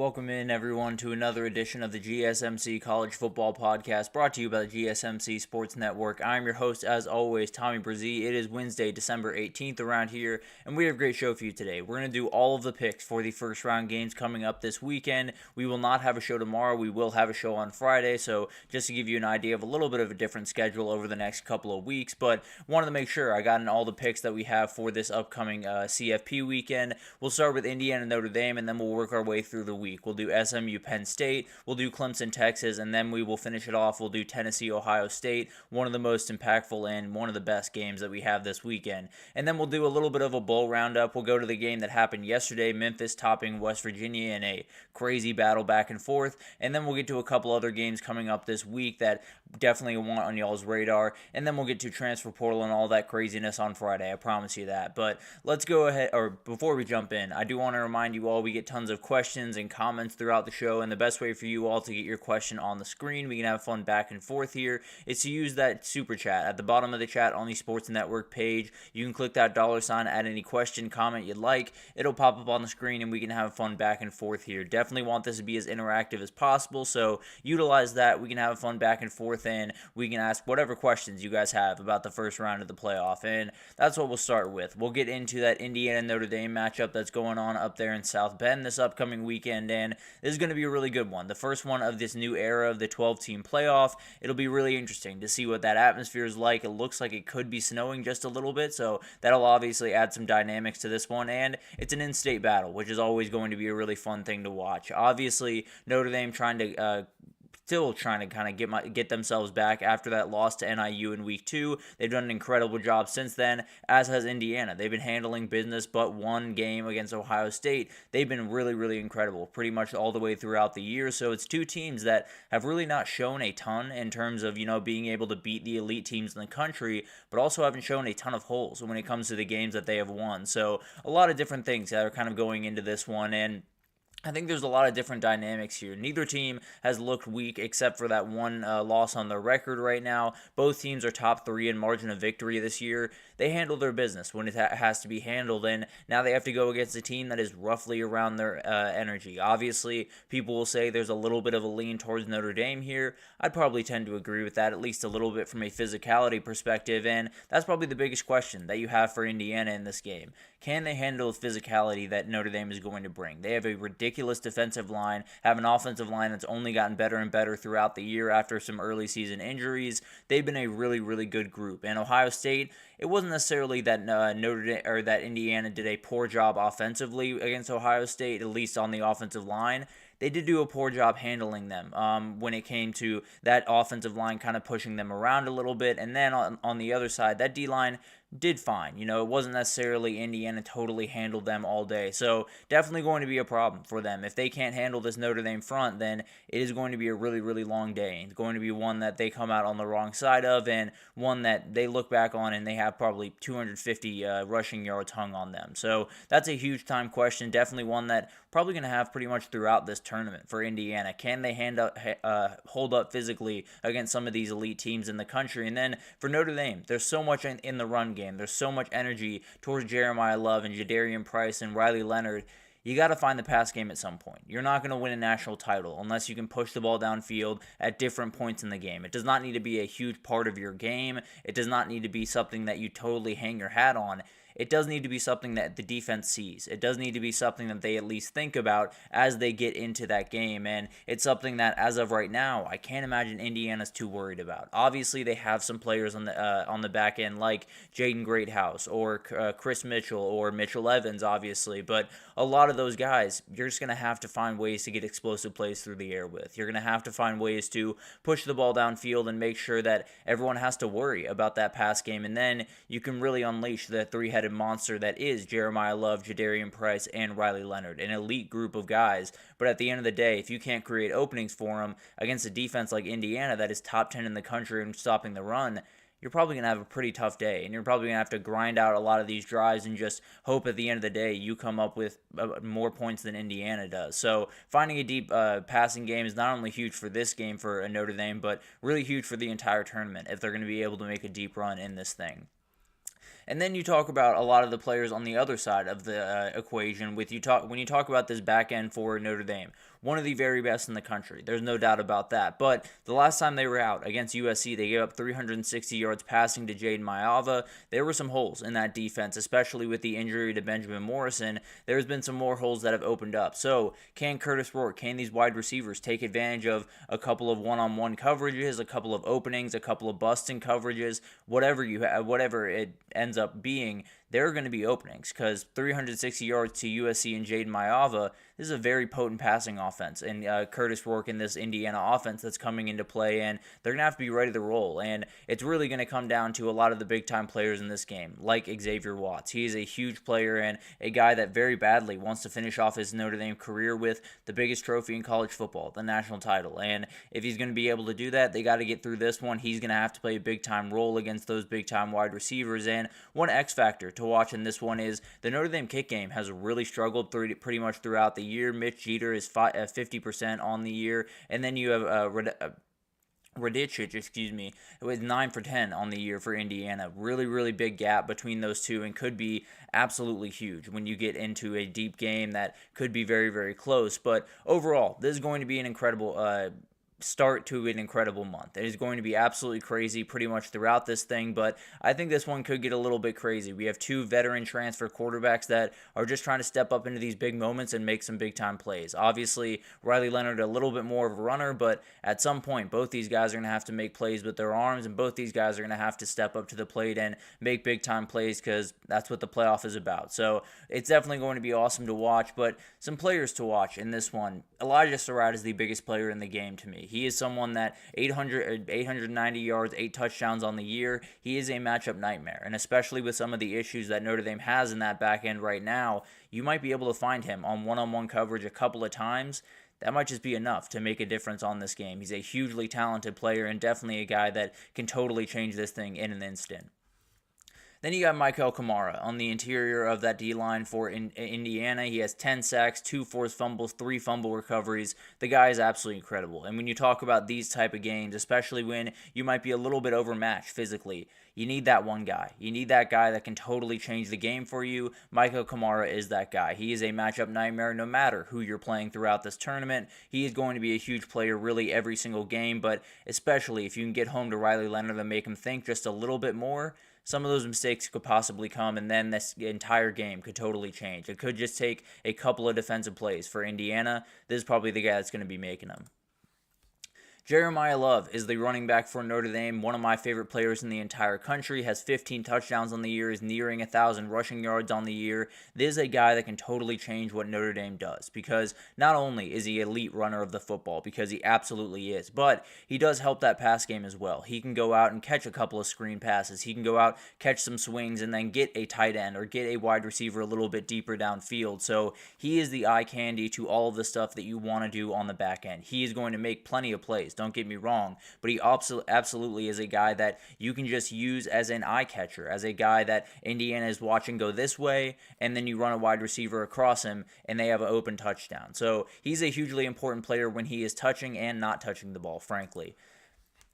Welcome in, everyone, to another edition of the GSMC College Football Podcast, brought to you by the GSMC Sports Network. I'm your host, as always, Tommy Brzee. It is Wednesday, December 18th around here, and we have a great show for you today. We're going to do all of the picks for the first round games coming up this weekend. We will not have a show tomorrow. We will have a show on Friday, so just to give you an idea of a little bit of a different schedule over the next couple of weeks, but wanted to make sure I got in all the picks that we have for this upcoming CFP weekend. We'll start with Indiana and Notre Dame, and then we'll work our way through the week. We'll do SMU Penn State, we'll do Clemson, Texas, and then we will finish it off. We'll do Tennessee, Ohio State, one of the most impactful and one of the best games that we have this weekend. And then we'll do a little bit of a bowl roundup. We'll go to the game that happened yesterday, Memphis topping West Virginia in a crazy battle back and forth. And then we'll get to a couple other games coming up this week that definitely want on y'all's radar. And then we'll get to transfer portal and all that craziness on Friday. I promise you that. But let's go ahead, or before we jump in, I do want to remind you all we get tons of questions and comments throughout the show, and the best way for you all to get your question on the screen, we can have fun back and forth here, is to use that super chat at the bottom of the chat on the Sports Network page. You can click that $, add any question, comment you'd like. It'll pop up on the screen, and we can have fun back and forth here. Definitely want this to be as interactive as possible, so utilize that. We can have fun back and forth, and we can ask whatever questions you guys have about the first round of the playoff, and that's what we'll start with. We'll get into that Indiana and Notre Dame matchup that's going on up there in South Bend this upcoming weekend, and this is going to be a really good one. The first one of this new era of the 12-team playoff. It'll be really interesting to see what that atmosphere is like. It looks like it could be snowing just a little bit, so that'll obviously add some dynamics to this one, and it's an in-state battle, which is always going to be a really fun thing to watch. Obviously, Notre Dame still trying to kind of get themselves back after that loss to NIU in week 2. They've done an incredible job since then, as has Indiana. They've been handling business, but one game against Ohio State, they've been really, really incredible pretty much all the way throughout the year. So it's two teams that have really not shown a ton in terms of, being able to beat the elite teams in the country, but also haven't shown a ton of holes when it comes to the games that they have won. So a lot of different things that are kind of going into this one, and I think there's a lot of different dynamics here. Neither team has looked weak except for that one loss on their record right now. Both teams are top 3 in margin of victory this year. They handle their business when it has to be handled, and now they have to go against a team that is roughly around their energy. Obviously, people will say there's a little bit of a lean towards Notre Dame here. I'd probably tend to agree with that, at least a little bit from a physicality perspective, and that's probably the biggest question that you have for Indiana in this game. Can they handle the physicality that Notre Dame is going to bring? They have a ridiculous defensive line, have an offensive line that's only gotten better and better throughout the year after some early season injuries. They've been a really, really good group. And Ohio State, it wasn't necessarily that Notre Dame or that Indiana did a poor job offensively against Ohio State, at least on the offensive line. They did do a poor job handling them when it came to that offensive line kind of pushing them around a little bit. And then on the other side, that D-line did fine. It wasn't necessarily Indiana totally handled them all day. So definitely going to be a problem for them. If they can't handle this Notre Dame front, then it is going to be a really, really long day. It's going to be one that they come out on the wrong side of, and one that they look back on and they have probably 250 rushing yards hung on them. So that's a huge time question. Definitely one that probably going to have pretty much throughout this tournament for Indiana. Can they hold up physically against some of these elite teams in the country? And then for Notre Dame, there's so much in the run game. There's so much energy towards Jeremiah Love and Jadarian Price and Riley Leonard. You got to find the pass game at some point. You're not going to win a national title unless you can push the ball downfield at different points in the game. It does not need to be a huge part of your game. It does not need to be something that you totally hang your hat on. It does need to be something that the defense sees. It does need to be something that they at least think about as they get into that game, and it's something that, as of right now, I can't imagine Indiana's too worried about. Obviously, they have some players on the back end like Jaden Greathouse or Chris Mitchell or Mitchell Evans, obviously, but a lot of those guys, you're just going to have to find ways to get explosive plays through the air with. You're going to have to find ways to push the ball downfield and make sure that everyone has to worry about that pass game, and then you can really unleash the three-headed monster that is Jeremiah Love, Jadarian Price, and Riley Leonard, an elite group of guys. But at the end of the day, if you can't create openings for them against a defense like Indiana that is top 10 in the country in stopping the run, you're probably going to have a pretty tough day, and you're probably going to have to grind out a lot of these drives and just hope at the end of the day you come up with more points than Indiana does. So finding a deep passing game is not only huge for this game for Notre Dame, but really huge for the entire tournament if they're going to be able to make a deep run in this thing. And then you talk about a lot of the players on the other side of the equation. When you talk about this back end for Notre Dame, one of the very best in the country. There's no doubt about that. But the last time they were out against USC, they gave up 360 yards passing to Jaden Maiava. There were some holes in that defense, especially with the injury to Benjamin Morrison. There's been some more holes that have opened up. So can Curtis Rourke, can these wide receivers take advantage of a couple of one-on-one coverages, a couple of openings, a couple of busting coverages, whatever it ends up being? There are going to be openings because 360 yards to USC and Jaden Maiava, this is a very potent passing offense. And Curtis Rourke in this Indiana offense that's coming into play, and they're going to have to be ready to roll. And it's really going to come down to a lot of the big-time players in this game, like Xavier Watts. He is a huge player and a guy that very badly wants to finish off his Notre Dame career with the biggest trophy in college football, the national title. And if he's going to be able to do that, they got to get through this one. He's going to have to play a big-time role against those big-time wide receivers. And one X factor to watch in this one is the Notre Dame kick game has really struggled pretty much throughout the year. Mitch Jeter is 50% on the year, and then you have Radicic, with 9 for 10 on the year for Indiana. Really, really big gap between those two and could be absolutely huge when you get into a deep game that could be very, very close. But overall, this is going to be an incredible start to an incredible month. It is going to be absolutely crazy pretty much throughout this thing, but I think this one could get a little bit crazy. We have 2 veteran transfer quarterbacks that are just trying to step up into these big moments and make some big-time plays. Obviously, Riley Leonard a little bit more of a runner, but at some point, both these guys are going to have to make plays with their arms, and both these guys are going to have to step up to the plate and make big-time plays because that's what the playoff is about. So it's definitely going to be awesome to watch, but some players to watch in this one. Elijah Surratt is the biggest player in the game to me. He is someone that 890 yards, 8 touchdowns on the year. He is a matchup nightmare, and especially with some of the issues that Notre Dame has in that back end right now, you might be able to find him on one-on-one coverage a couple of times. That might just be enough to make a difference on this game. He's a hugely talented player and definitely a guy that can totally change this thing in an instant. Then you got Michael Kamara on the interior of that D-line for Indiana. He has 10 sacks, 2 forced fumbles, 3 fumble recoveries. The guy is absolutely incredible. And when you talk about these type of games, especially when you might be a little bit overmatched physically, you need that one guy. You need that guy that can totally change the game for you. Michael Kamara is that guy. He is a matchup nightmare no matter who you're playing throughout this tournament. He is going to be a huge player really every single game, but especially if you can get home to Riley Leonard and make him think just a little bit more, some of those mistakes could possibly come, and then this entire game could totally change. It could just take a couple of defensive plays for Indiana. This is probably the guy that's going to be making them. Jeremiah Love is the running back for Notre Dame, one of my favorite players in the entire country, has 15 touchdowns on the year, is nearing 1,000 rushing yards on the year. This is a guy that can totally change what Notre Dame does, because not only is he an elite runner of the football, because he absolutely is, but he does help that pass game as well. He can go out and catch a couple of screen passes. He can go out, catch some swings, and then get a tight end or get a wide receiver a little bit deeper downfield. So he is the eye candy to all of the stuff that you want to do on the back end. He is going to make plenty of plays. Don't get me wrong, but he absolutely is a guy that you can just use as an eye catcher, as a guy that Indiana is watching go this way, and then you run a wide receiver across him, and they have an open touchdown. So he's a hugely important player when he is touching and not touching the ball, frankly.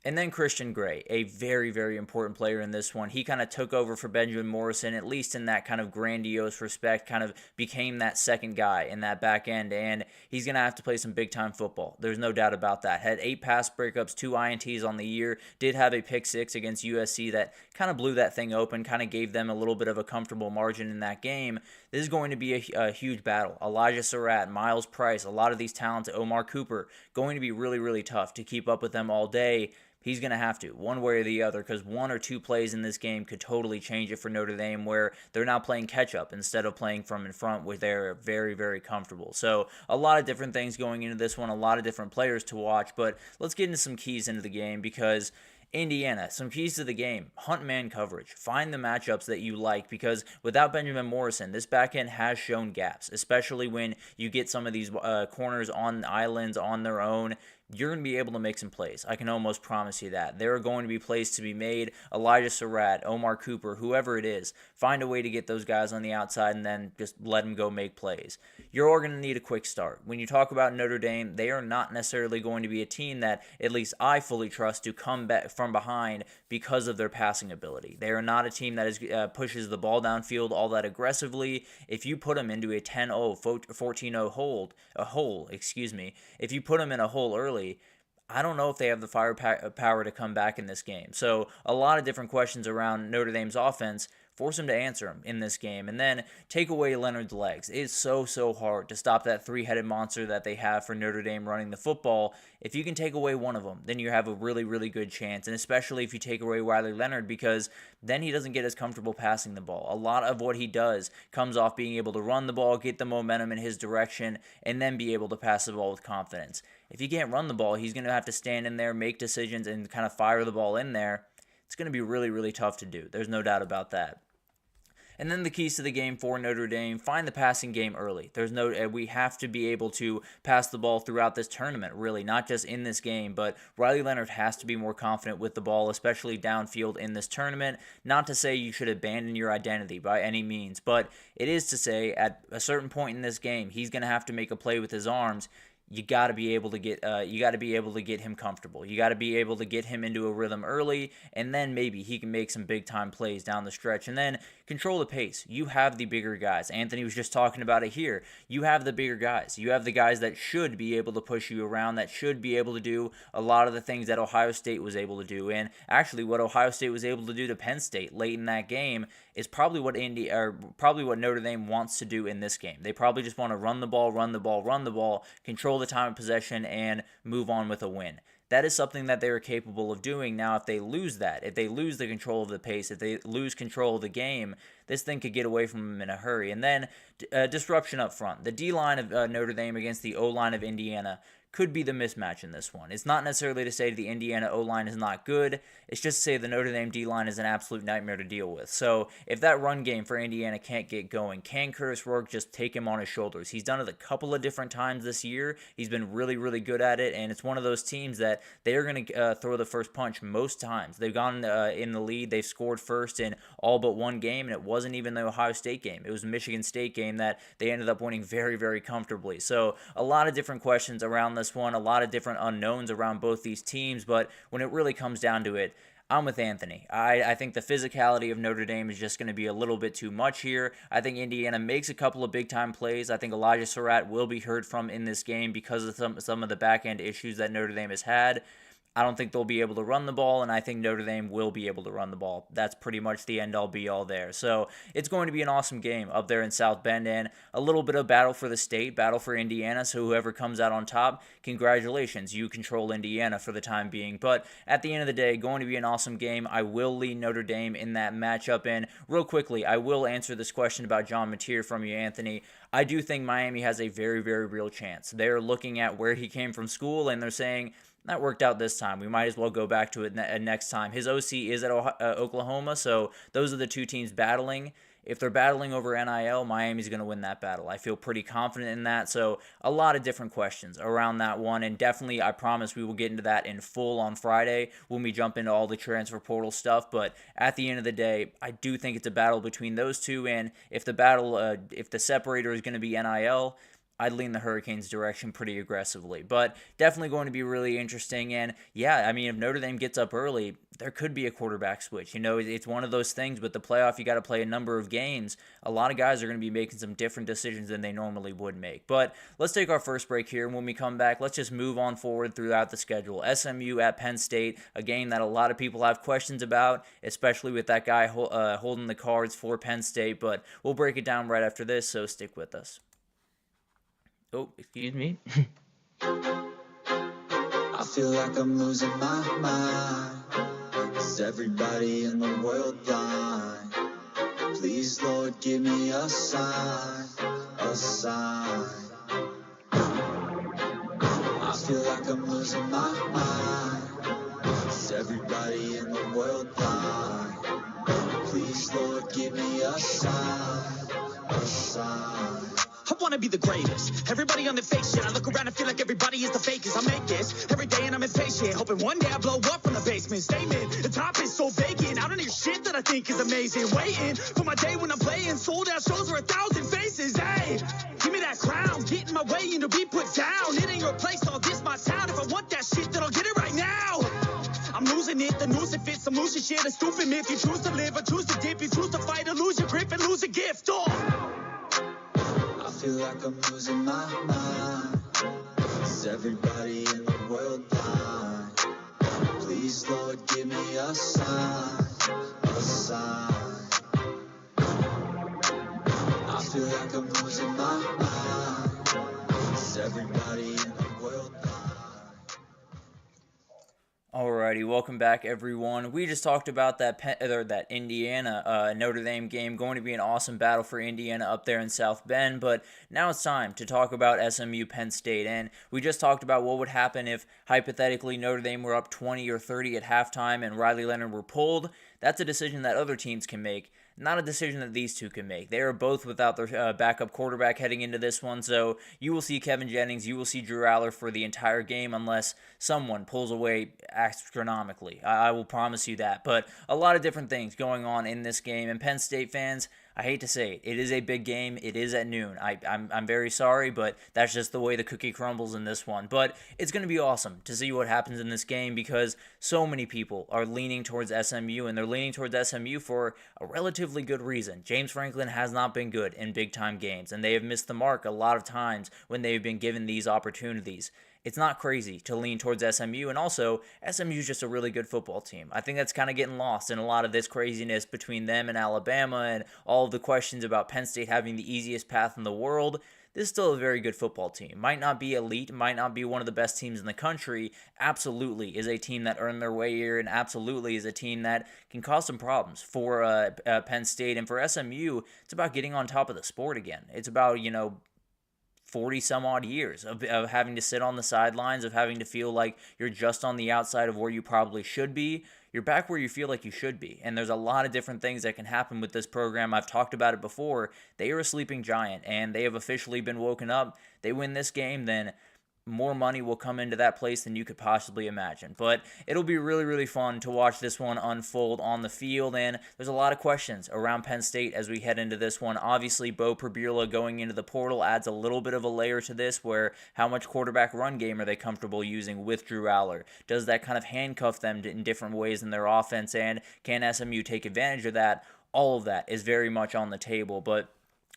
And then Christian Gray, a very, very important player in this one. He kind of took over for Benjamin Morrison, at least in that kind of grandiose respect, kind of became that second guy in that back end, and he's going to have to play some big-time football. There's no doubt about that. Had 8 pass breakups, 2 INTs on the year, did have a pick 6 against USC that kind of blew that thing open, kind of gave them a little bit of a comfortable margin in that game. This is going to be a huge battle. Elijah Surratt, Miles Price, a lot of these talents, Omar Cooper, going to be really, really tough to keep up with them all day. He's going to have to, one way or the other, because 1 or 2 plays in this game could totally change it for Notre Dame, where they're now playing catch-up instead of playing from in front, where they're very, very comfortable. So a lot of different things going into this one, a lot of different players to watch, but let's get into some keys into the game, because Indiana, some keys to the game: hunt man coverage. Find the matchups that you like, because without Benjamin Morrison, this back end has shown gaps, especially when you get some of these corners on islands on their own. you're going to be able to make some plays. I can almost promise you that. There are going to be plays to be made. Elijah Surratt, Omar Cooper, whoever it is, find a way to get those guys on the outside and then just let them go make plays. You're all going to need a quick start. When you talk about Notre Dame, they are not necessarily going to be a team that at least I fully trust to come back from behind because of their passing ability. They are not a team that pushes the ball downfield all that aggressively. If you put them into a 10-0, 14-0 hole, if you put them in a hole early, I don't know if they have the firepower to come back in this game. So a lot of different questions around Notre Dame's offense. Force them to answer them in this game, and then take away Leonard's legs. It is so hard to stop that three-headed monster that they have for Notre Dame running the football. If you can take away one of them, then you have a really good chance, and especially if you take away Riley Leonard, because then he doesn't get as comfortable passing the ball. A lot of what he does comes off being able to run the ball, get the momentum in his direction, and then be able to pass the ball with confidence. If he can't run the ball, he's going to have to stand in there, make decisions, and kind of fire the ball in there. It's going to be really tough to do. There's no doubt about that. And then the keys to the game for Notre Dame, find the passing game early. We have to be able to pass the ball throughout this tournament, really, not just in this game, but Riley Leonard has to be more confident with the ball, especially downfield in this tournament. Not to say you should abandon your identity by any means, but it is to say at a certain point in this game, he's going to have to make a play with his arms. You got to be able to get him comfortable. You got to be able to get him into a rhythm early, and then maybe he can make some big time plays down the stretch. And then control the pace. You have the bigger guys. Anthony was just talking about it here. You have the bigger guys. You have the guys that should be able to push you around, that should be able to do a lot of the things that Ohio State was able to do. And actually, what Ohio State was able to do to Penn State late in that game is probably what Notre Dame wants to do in this game. They probably just want to run the ball, control the time of possession, and move on with a win. That is something that they are capable of doing. Now, if they lose that, if they lose the control of the pace, if they lose control of the game, this thing could get away from them in a hurry. And then disruption up front. The D-line of Notre Dame against the O-line of Indiana could be the mismatch in this one. It's not necessarily to say the Indiana O-line is not good. It's just to say the Notre Dame D-line is an absolute nightmare to deal with. So if that run game for Indiana can't get going, can Curtis Rourke just take him on his shoulders? He's done it a couple of different times this year. He's been really good at it, and it's one of those teams that they are going to throw the first punch most times. They've gone in the lead. They've scored first in all but one game, and it wasn't even the Ohio State game. It was a Michigan State game that they ended up winning very comfortably. So a lot of different questions around this one, a lot of different unknowns around both these teams, but when it really comes down to it, I'm with Anthony. I think the physicality of Notre Dame is just going to be a little bit too much here. I think Indiana makes a couple of big-time plays. I think Elijah Surratt will be heard from in this game because of some of the back-end issues that Notre Dame has had. I don't think they'll be able to run the ball, and I think Notre Dame will be able to run the ball. That's pretty much the end-all, be-all there. So it's going to be an awesome game up there in South Bend, and a little bit of battle for the state, battle for Indiana, so whoever comes out on top, congratulations. You control Indiana for the time being. But at the end of the day, going to be an awesome game. I will lean Notre Dame in that matchup, and real quickly, I will answer this question about John Mateer from you, Anthony. I do think Miami has a very real chance. They're looking at where he came from school, and they're saying, that worked out this time. We might as well go back to it next time. His OC is at Oklahoma, so those are the two teams battling. If they're battling over NIL, Miami's going to win that battle. I feel pretty confident in that. So a lot of different questions around that one, and definitely I promise we will get into that in full on Friday when we jump into all the transfer portal stuff. But at the end of the day, I do think it's a battle between those two, and if the separator is going to be NIL, I'd lean the Hurricanes' direction pretty aggressively. But definitely going to be really interesting. And yeah, I mean, if Notre Dame gets up early, there could be a quarterback switch. You know, it's one of those things. With the playoff, you got to play a number of games. A lot of guys are going to be making some different decisions than they normally would make. But let's take our first break here. And when we come back, let's just move on forward throughout the schedule. SMU at Penn State, a game that a lot of people have questions about, especially with that guy holding the cards for Penn State. But we'll break it down right after this, so stick with us. Oh, excuse me. I feel like I'm losing my mind. Is everybody in the world blind? Please, Lord, give me a sign, a sign. I feel like I'm losing my mind. Is everybody in the world blind? Please, Lord, give me a sign, a sign. wanna be the greatest. Everybody on the fake shit. I look around and feel like everybody is the fakest. I make this every day and I'm impatient, hoping one day I blow up from the basement. Statement, the top is so vacant. I don't hear shit that I think is amazing. Waiting for my day when I'm playing sold out shows for 1,000 faces. Hey, give me that crown, get in my way and to be put down. It ain't your place, all this my town. If I want that shit, then I'll get it right now. I'm losing it, the noose it fits, I'm losing shit, a stupid myth. You choose to live or choose to dip, you choose to fight or lose your grip and lose a gift. I feel like I'm losing my mind. Is everybody in the world blind? Please, Lord, give me a sign, a sign. I feel like I'm losing my mind. Is everybody in the world blind? Alrighty, welcome back, everyone. We just talked about that Indiana Notre Dame game. Going to be an awesome battle for Indiana up there in South Bend. But now it's time to talk about SMU Penn State. And we just talked about what would happen if hypothetically Notre Dame were up 20 or 30 at halftime and Riley Leonard were pulled. That's a decision that other teams can make, not a decision that these two can make. They are both without their backup quarterback heading into this one, so you will see Kevin Jennings, you will see Drew Aller for the entire game unless someone pulls away astronomically. I will promise you that. But a lot of different things going on in this game, and Penn State fans, I hate to say it, it is a big game. It is at noon. I'm very sorry, but that's just the way the cookie crumbles in this one. But it's going to be awesome to see what happens in this game because so many people are leaning towards SMU, and they're leaning towards SMU for a relatively good reason. James Franklin has not been good in big-time games, and they have missed the mark a lot of times when they've been given these opportunities. It's not crazy to lean towards SMU, and also, SMU is just a really good football team. I think that's kind of getting lost in a lot of this craziness between them and Alabama and all of the questions about Penn State having the easiest path in the world. This is still a very good football team. Might not be elite, might not be one of the best teams in the country. Absolutely is a team that earned their way here, and absolutely is a team that can cause some problems for Penn State. And for SMU, it's about getting on top of the sport again. It's about, 40 some odd years of having to sit on the sidelines, of having to feel like you're just on the outside of where you probably should be. You're back where you feel like you should be. And there's a lot of different things that can happen with this program. I've talked about it before. They are a sleeping giant, and they have officially been woken up. They win this game, then more money will come into that place than you could possibly imagine. But it'll be really, really fun to watch this one unfold on the field, and there's a lot of questions around Penn State as we head into this one. Obviously, Bo Pribula going into the portal adds a little bit of a layer to this, where how much quarterback run game are they comfortable using with Drew Aller? Does that kind of handcuff them in different ways in their offense, and can SMU take advantage of that? All of that is very much on the table, but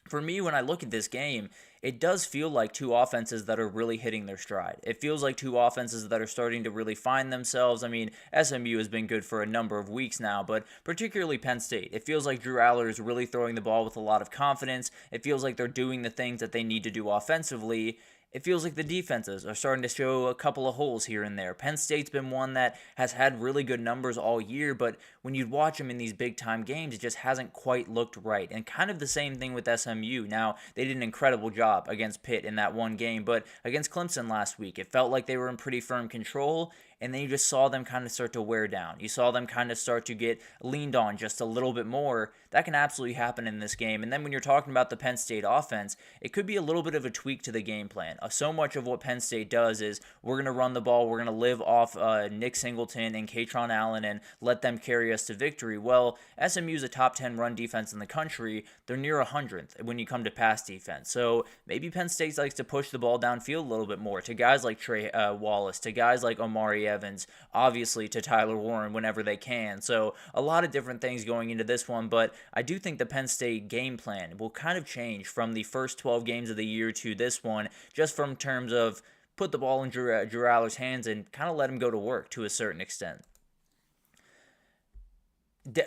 for me, when I look at this game, it does feel like two offenses that are really hitting their stride. It feels like two offenses that are starting to really find themselves. I mean, SMU has been good for a number of weeks now, but particularly Penn State. It feels like Drew Aller is really throwing the ball with a lot of confidence. It feels like they're doing the things that they need to do offensively. It feels like the defenses are starting to show a couple of holes here and there. Penn State's been one that has had really good numbers all year, but when you watch them in these big-time games, it just hasn't quite looked right. And kind of the same thing with SMU. Now, they did an incredible job against Pitt in that one game, but against Clemson last week, it felt like they were in pretty firm control, and then you just saw them kind of start to wear down. You saw them kind of start to get leaned on just a little bit more. That can absolutely happen in this game. And then when you're talking about the Penn State offense, it could be a little bit of a tweak to the game plan. So much of what Penn State does is we're going to run the ball, we're going to live off Nick Singleton and Katron Allen and let them carry us to victory. Well, SMU is a top 10 run defense in the country. They're near 100th when you come to pass defense. So maybe Penn State likes to push the ball downfield a little bit more to guys like Trey Wallace, to guys like Omari Evans, obviously to Tyler Warren whenever they can. So a lot of different things going into this one, but I do think the Penn State game plan will kind of change from the first 12 games of the year to this one, just from terms of put the ball in Drew Aller's hands and kind of let him go to work to a certain extent.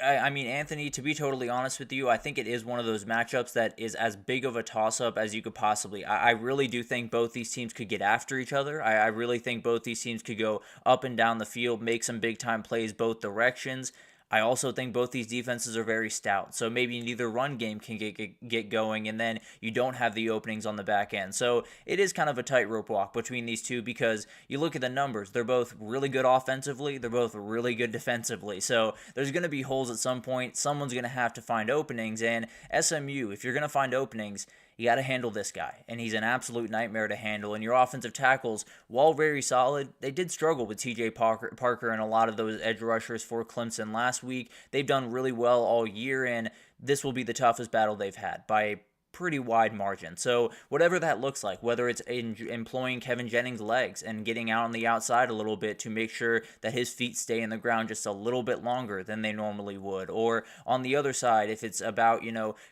I mean, Anthony, to be totally honest with you, I think it is one of those matchups that is as big of a toss-up as you could possibly. I really do think both these teams could get after each other. I really think both these teams could go up and down the field, make some big-time plays both directions. I also think both these defenses are very stout, so maybe neither run game can get going, and then you don't have the openings on the back end. So it is kind of a tightrope walk between these two because you look at the numbers. They're both really good offensively. They're both really good defensively. So there's going to be holes at some point. Someone's going to have to find openings, and SMU, if you're going to find openings, you got to handle this guy, and he's an absolute nightmare to handle. And your offensive tackles, while very solid, they did struggle with TJ Parker and a lot of those edge rushers for Clemson last week. They've done really well all year, and this will be the toughest battle they've had by a pretty wide margin. So whatever that looks like, whether it's employing Kevin Jennings' legs and getting out on the outside a little bit to make sure that his feet stay in the ground just a little bit longer than they normally would, or on the other side, if it's about,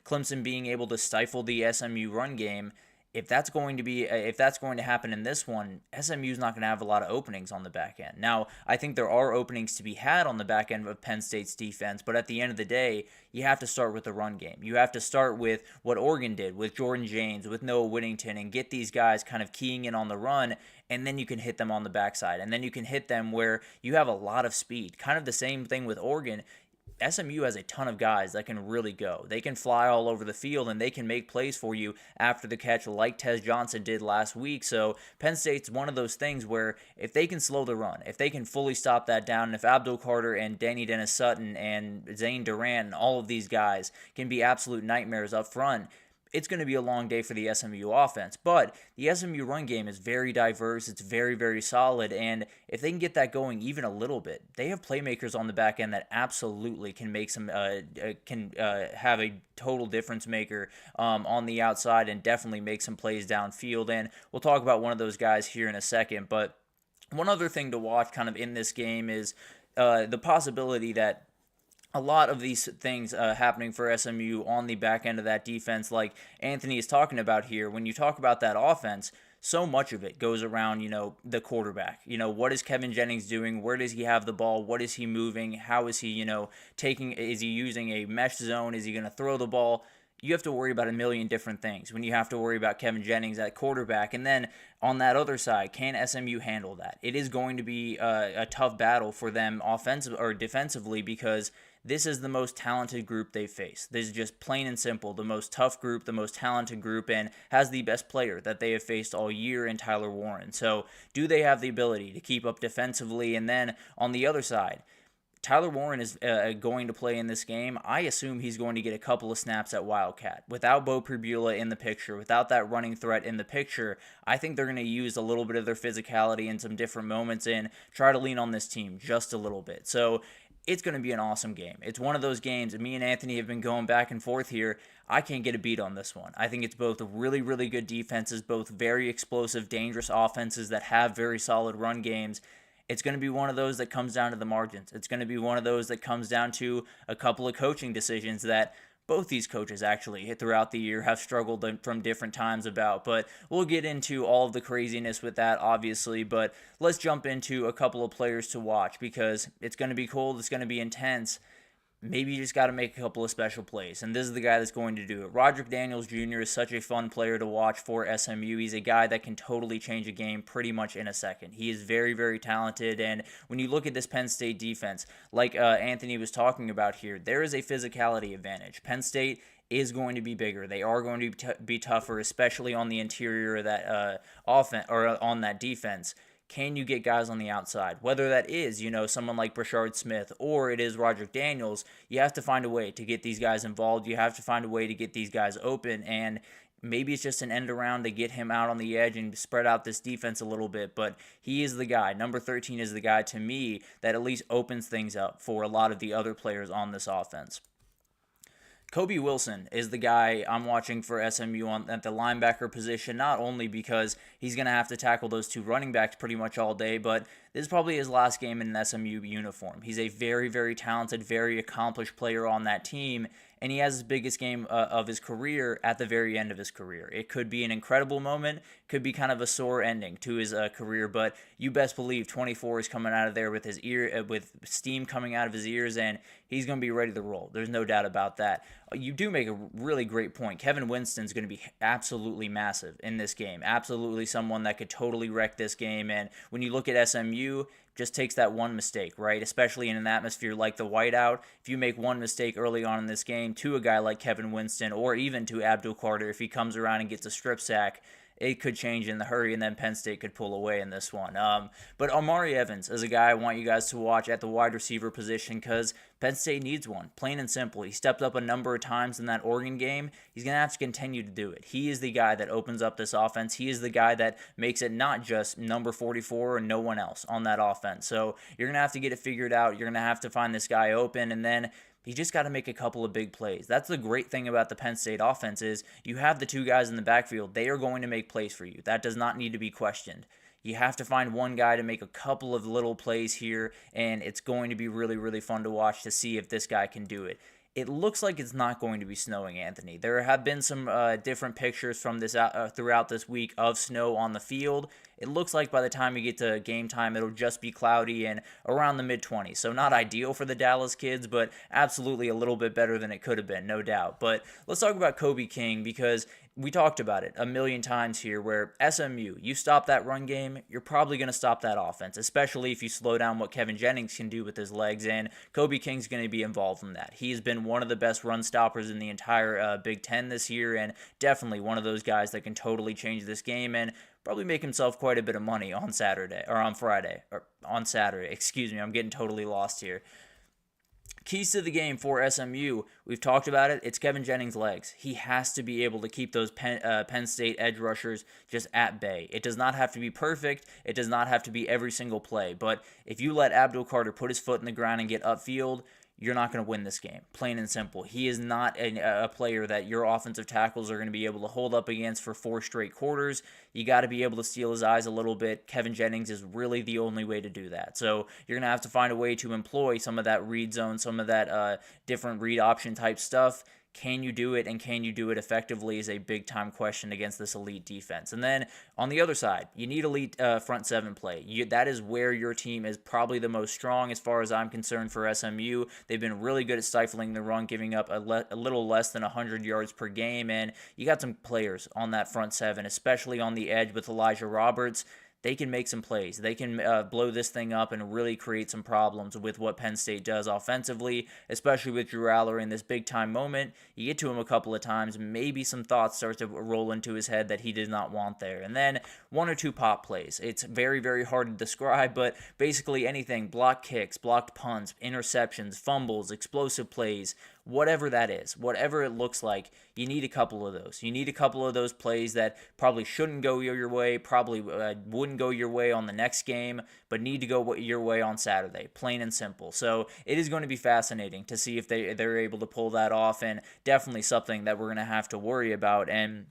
Clemson being able to stifle the SMU run game, if that's going to happen in this one, SMU's not going to have a lot of openings on the back end. Now, I think there are openings to be had on the back end of Penn State's defense, but at the end of the day, you have to start with the run game. You have to start with what Oregon did with Jordan James, with Noah Whittington, and get these guys kind of keying in on the run, and then you can hit them on the backside, and then you can hit them where you have a lot of speed. Kind of the same thing with Oregon. SMU has a ton of guys that can really go. They can fly all over the field, and they can make plays for you after the catch like Tez Johnson did last week. So Penn State's one of those things where if they can slow the run, if they can fully stop that down, and if Abdul Carter and Danny Dennis Sutton and Zane Durant and all of these guys can be absolute nightmares up front, it's going to be a long day for the SMU offense. But the SMU run game is very diverse. It's very, very solid. And if they can get that going even a little bit, they have playmakers on the back end that absolutely can make some, have a total difference maker on the outside and definitely make some plays downfield. And we'll talk about one of those guys here in a second. But one other thing to watch kind of in this game is the possibility that a lot of these things happening for SMU on the back end of that defense, like Anthony is talking about here. When you talk about that offense, so much of it goes around, the quarterback. What is Kevin Jennings doing? Where does he have the ball? What is he moving? How is he, is he using a mesh zone? Is he going to throw the ball? You have to worry about a million different things when you have to worry about Kevin Jennings at quarterback. And then on that other side, can SMU handle that? It is going to be a tough battle for them offensive or defensively, because this is the most talented group they face. This is just plain and simple the most tough group, the most talented group, and has the best player that they have faced all year in Tyler Warren. So do they have the ability to keep up defensively? And then on the other side, Tyler Warren is going to play in this game. I assume he's going to get a couple of snaps at Wildcat. Without Bo Pribula in the picture, without that running threat in the picture, I think they're going to use a little bit of their physicality in some different moments and try to lean on this team just a little bit. So it's going to be an awesome game. It's one of those games, me and Anthony have been going back and forth here. I can't get a beat on this one. I think it's both really, really good defenses, both very explosive, dangerous offenses that have very solid run games. It's going to be one of those that comes down to the margins. It's going to be one of those that comes down to a couple of coaching decisions that both these coaches actually throughout the year have struggled from different times about. But we'll get into all of the craziness with that, obviously. But let's jump into a couple of players to watch, because it's going to be cold. It's going to be intense. Maybe you just got to make a couple of special plays, and this is the guy that's going to do it. Roderick Daniels Jr. is such a fun player to watch for SMU. He's a guy that can totally change a game pretty much in a second. He is very, very talented, and when you look at this Penn State defense, like Anthony was talking about here, there is a physicality advantage. Penn State is going to be bigger. They are going to be tougher, especially on the interior of that offense or on that defense. Can you get guys on the outside? Whether that is, someone like Brashard Smith or it is Roderick Daniels, you have to find a way to get these guys involved. You have to find a way to get these guys open, and maybe it's just an end around to get him out on the edge and spread out this defense a little bit, but he is the guy. Number 13 is the guy, to me, that at least opens things up for a lot of the other players on this offense. Kobe Wilson is the guy I'm watching for SMU at the linebacker position, not only because he's going to have to tackle those two running backs pretty much all day, but this is probably his last game in an SMU uniform. He's a very, very talented, very accomplished player on that team, and he has his biggest game of his career at the very end of his career. It could be an incredible moment, could be kind of a sore ending to his career, but you best believe 24 is coming out of there with his with steam coming out of his ears, and he's going to be ready to roll. There's no doubt about that. You do make a really great point. Kevin Winston's going to be absolutely massive in this game. Absolutely someone that could totally wreck this game, and when you look at SMU, just takes that one mistake, right? Especially in an atmosphere like the whiteout. If you make one mistake early on in this game to a guy like Kevin Winston, or even to Abdul Carter if he comes around and gets a strip sack, it could change in the hurry, and then Penn State could pull away in this one. But Amari Evans is a guy I want you guys to watch at the wide receiver position because Penn State needs one, plain and simple. He stepped up a number of times in that Oregon game. He's going to have to continue to do it. He is the guy that opens up this offense. He is the guy that makes it not just number 44 and no one else on that offense. So you're going to have to get it figured out. You're going to have to find this guy open, and then he just got to make a couple of big plays. That's the great thing about the Penn State offense is you have the two guys in the backfield. They are going to make plays for you. That does not need to be questioned. You have to find one guy to make a couple of little plays here, and it's going to be really, really fun to watch to see if this guy can do it. It looks like it's not going to be snowing, Anthony. There have been some different pictures from this throughout this week of snow on the field. It looks like by the time we get to game time, it'll just be cloudy and around the mid-20s. So not ideal for the Dallas kids, but absolutely a little bit better than it could have been, no doubt. But let's talk about Kobe King because we talked about it a million times here where SMU, you stop that run game, you're probably going to stop that offense, especially if you slow down what Kevin Jennings can do with his legs, and Kobe King's going to be involved in that. He's been one of the best run stoppers in the entire Big Ten this year, and definitely one of those guys that can totally change this game and probably make himself quite a bit of money on Saturday, or on Friday, or on Saturday, excuse me, I'm getting totally lost here. Keys to the game for SMU, we've talked about it, it's Kevin Jennings' legs. He has to be able to keep those Penn State edge rushers just at bay. It does not have to be perfect. It does not have to be every single play. But if you let Abdul Carter put his foot in the ground and get upfield, you're not going to win this game, plain and simple. He is not a player that your offensive tackles are going to be able to hold up against for 4 straight quarters. You got to be able to steal his eyes a little bit. Kevin Jennings is really the only way to do that. So you're going to have to find a way to employ some of that read zone, some of that different read option type stuff. Can you do it, and can you do it effectively is a big-time question against this elite defense. And then on the other side, you need elite front seven play. That is where your team is probably the most strong as far as I'm concerned for SMU. They've been really good at stifling the run, giving up a little less than 100 yards per game, and you got some players on that front seven, especially on the edge with Elijah Roberts. They can make some plays. They can blow this thing up and really create some problems with what Penn State does offensively, especially with Drew Aller in this big-time moment. You get to him a couple of times, maybe some thoughts start to roll into his head that he did not want there. And then 1 or 2 pop plays. It's very, very hard to describe, but basically anything, blocked kicks, blocked punts, interceptions, fumbles, explosive plays, whatever that is, whatever it looks like, you need a couple of those. You need a couple of those plays that probably shouldn't go your way, probably wouldn't go your way on the next game, but need to go your way on Saturday, plain and simple. So it is going to be fascinating to see if they're able to pull that off, and definitely something that we're going to have to worry about. And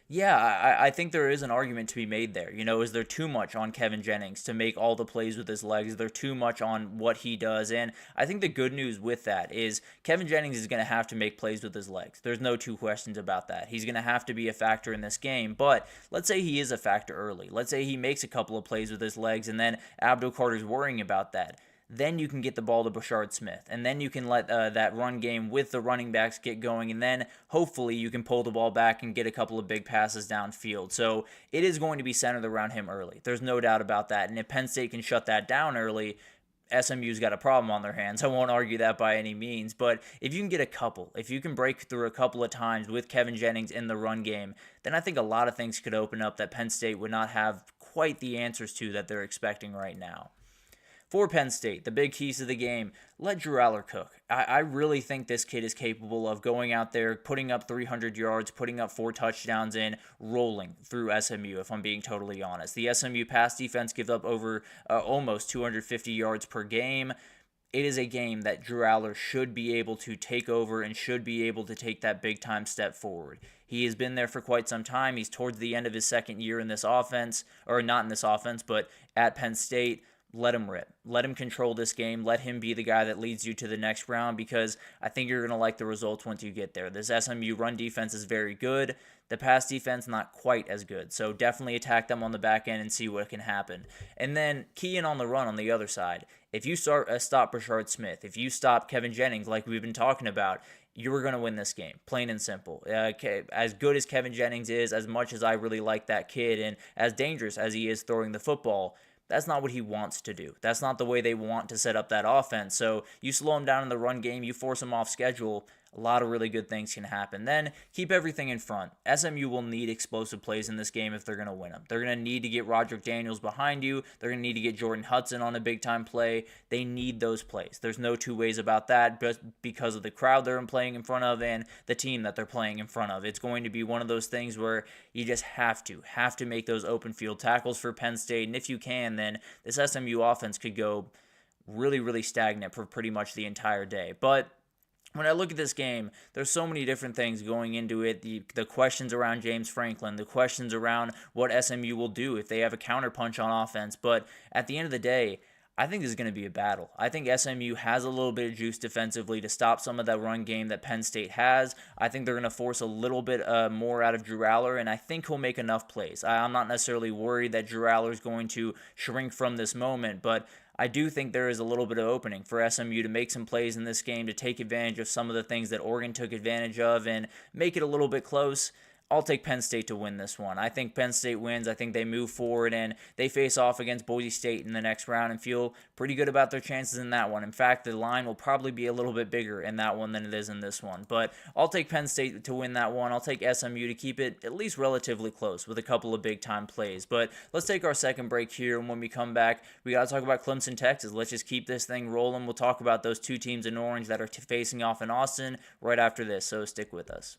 yeah, I think there is an argument to be made there. Is there too much on Kevin Jennings to make all the plays with his legs? Is there too much on what he does? And I think the good news with that is Kevin Jennings is going to have to make plays with his legs. There's no two questions about that. He's going to have to be a factor in this game. But let's say he is a factor early. Let's say he makes a couple of plays with his legs, and then Abdul Carter's worrying about that. Then you can get the ball to Brashard Smith, and then you can let that run game with the running backs get going, and then hopefully you can pull the ball back and get a couple of big passes downfield. So it is going to be centered around him early. There's no doubt about that, and if Penn State can shut that down early, SMU's got a problem on their hands. I won't argue that by any means, but if you can get if you can break through a couple of times with Kevin Jennings in the run game, then I think a lot of things could open up that Penn State would not have quite the answers to that they're expecting right now. For Penn State, the big keys to the game, let Drew Aller cook. I really think this kid is capable of going out there, putting up 300 yards, putting up 4 touchdowns, and rolling through SMU, if I'm being totally honest. The SMU pass defense gives up over almost 250 yards per game. It is a game that Drew Aller should be able to take over and should be able to take that big-time step forward. He has been there for quite some time. He's towards the end of his second year in this offense, or not in this offense, but at Penn State. Let him rip. Let him control this game. Let him be the guy that leads you to the next round, because I think you're going to like the results once you get there. This SMU run defense is very good. The pass defense, not quite as good. So definitely attack them on the back end and see what can happen. And then key in on the run on the other side. If you stop Brashard Smith, if you stop Kevin Jennings like we've been talking about, you are going to win this game, plain and simple. As good as Kevin Jennings is, as much as I really like that kid, and as dangerous as he is throwing the football, that's not what he wants to do. That's not the way they want to set up that offense. So you slow him down in the run game, you force him off schedule, a lot of really good things can happen. Then keep everything in front. SMU will need explosive plays in this game if they're going to win them. They're going to need to get Roderick Daniels behind you. They're going to need to get Jordan Hudson on a big-time play. They need those plays. There's no two ways about that, but because of the crowd they're playing in front of and the team that they're playing in front of. It's going to be one of those things where you just have to make those open field tackles for Penn State. And if you can, then this SMU offense could go really, really stagnant for pretty much the entire day. But when I look at this game, there's so many different things going into it. The questions around James Franklin, the questions around what SMU will do if they have a counterpunch on offense. But at the end of the day, I think this is going to be a battle. I think SMU has a little bit of juice defensively to stop some of that run game that Penn State has. I think they're going to force a little bit more out of Drew Aller, and I think he'll make enough plays. I'm not necessarily worried that Drew Aller is going to shrink from this moment, but I do think there is a little bit of opening for SMU to make some plays in this game, to take advantage of some of the things that Oregon took advantage of and make it a little bit close. I'll take Penn State to win this one. I think Penn State wins. I think they move forward and they face off against Boise State in the next round and feel pretty good about their chances in that one. In fact, the line will probably be a little bit bigger in that one than it is in this one. But I'll take Penn State to win that one. I'll take SMU to keep it at least relatively close with a couple of big-time plays. But let's take our second break here, and when we come back, we got to talk about Clemson, Texas. Let's just keep this thing rolling. We'll talk about those two teams in orange that are facing off in Austin right after this, so stick with us.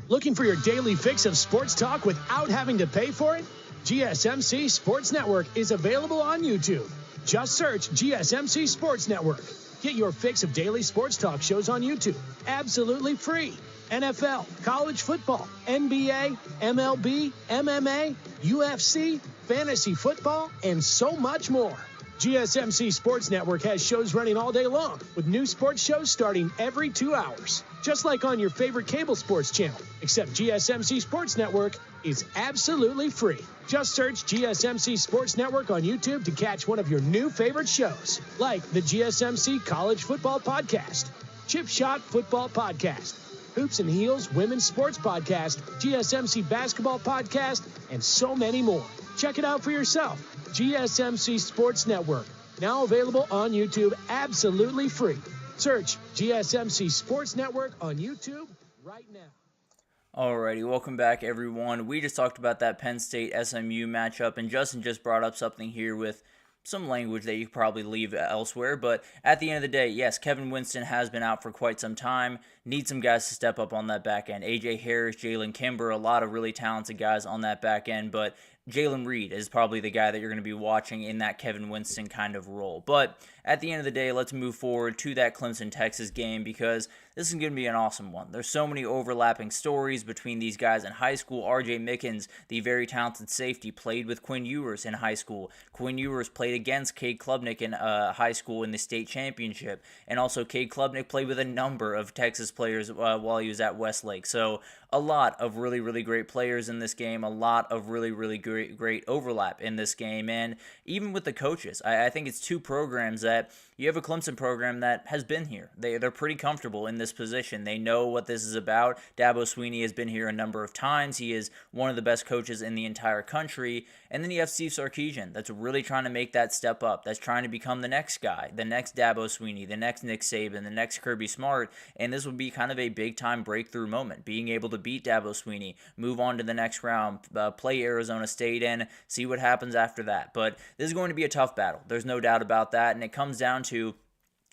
Looking for your daily fix of sports talk without having to pay for it? GSMC Sports Network is available on YouTube. Just search GSMC Sports Network. Get your fix of daily sports talk shows on YouTube, absolutely free. NFL, college football, NBA, MLB, MMA, UFC, fantasy football, and so much more. GSMC Sports Network has shows running all day long, with new sports shows starting every 2 hours. Just like on your favorite cable sports channel, except GSMC Sports Network is absolutely free. Just search GSMC Sports Network on YouTube to catch one of your new favorite shows, like the GSMC College Football Podcast, Chip Shot Football Podcast, Hoops and Heels Women's Sports Podcast, GSMC Basketball Podcast, and so many more. Check it out for yourself. GSMC Sports Network, now available on YouTube absolutely free. Search GSMC Sports Network on YouTube right now. Alrighty, welcome back everyone. We just talked about that Penn State SMU matchup, and Justin just brought up something here with some language that you could probably leave elsewhere, but at the end of the day, yes, Kevin Winston has been out for quite some time. Need some guys to step up on that back end. A.J. Harris, Jalen Kimber, a lot of really talented guys on that back end, but Jalen Reed is probably the guy that you're going to be watching in that Kevin Winston kind of role. But at the end of the day, let's move forward to that Clemson-Texas game because this is going to be an awesome one. There's so many overlapping stories between these guys in high school. R.J. Mickens, the very talented safety, played with Quinn Ewers in high school. Quinn Ewers played against Cade Klubnik in high school in the state championship. And also Cade Klubnik played with a number of Texas players while he was at Westlake. So a lot of really, really great players in this game, a lot of really, really great overlap in this game. And even with the coaches, I think it's two programs that you have a Clemson program that has been here. They're pretty comfortable in this position. They know what this is about. Dabo Swinney has been here a number of times. He is one of the best coaches in the entire country. And then you have Steve Sarkisian that's really trying to make that step up, that's trying to become the next guy, the next Dabo Swinney, the next Nick Saban, the next Kirby Smart. And this would be kind of a big-time breakthrough moment, being able to beat Dabo Swinney, move on to the next round, play Arizona State, and see what happens after that. But this is going to be a tough battle. There's no doubt about that, and it comes down to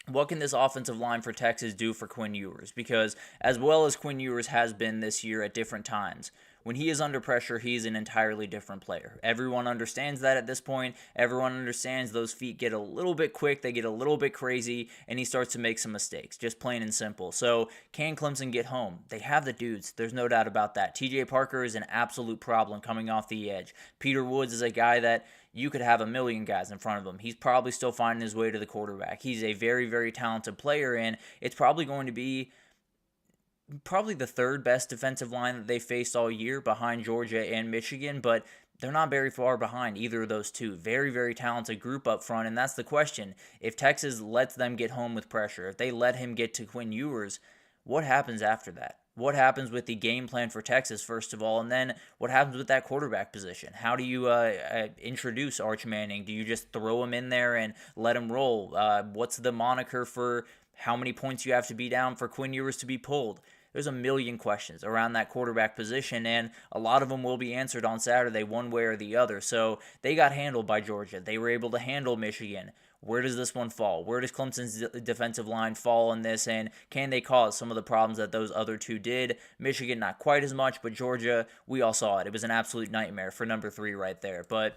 what can this offensive line for Texas do for Quinn Ewers? Because as well as Quinn Ewers has been this year at different times, when he is under pressure, he's an entirely different player. Everyone understands that at this point. Everyone understands those feet get a little bit quick, they get a little bit crazy, and he starts to make some mistakes, just plain and simple. So can Clemson get home? They have the dudes. There's no doubt about that. TJ Parker is an absolute problem coming off the edge. Peter Woods is a guy that you could have a million guys in front of him. He's probably still finding his way to the quarterback. He's a very, very talented player, and it's probably going to be the third best defensive line that they faced all year behind Georgia and Michigan, but they're not very far behind either of those two. Very, very talented group up front, and that's the question. If Texas lets them get home with pressure, if they let him get to Quinn Ewers, what happens after that? What happens with the game plan for Texas, first of all, and then what happens with that quarterback position? How do you introduce Arch Manning? Do you just throw him in there and let him roll? What's the moniker for How many points you have to be down for Quinn Ewers to be pulled? There's a million questions around that quarterback position, and a lot of them will be answered on Saturday one way or the other. So they got handled by Georgia. They were able to handle Michigan. Where does this one fall? Where does Clemson's defensive line fall in this, and can they cause some of the problems that those other two did? Michigan, not quite as much, but Georgia, we all saw it. It was an absolute nightmare for number 3 right there. But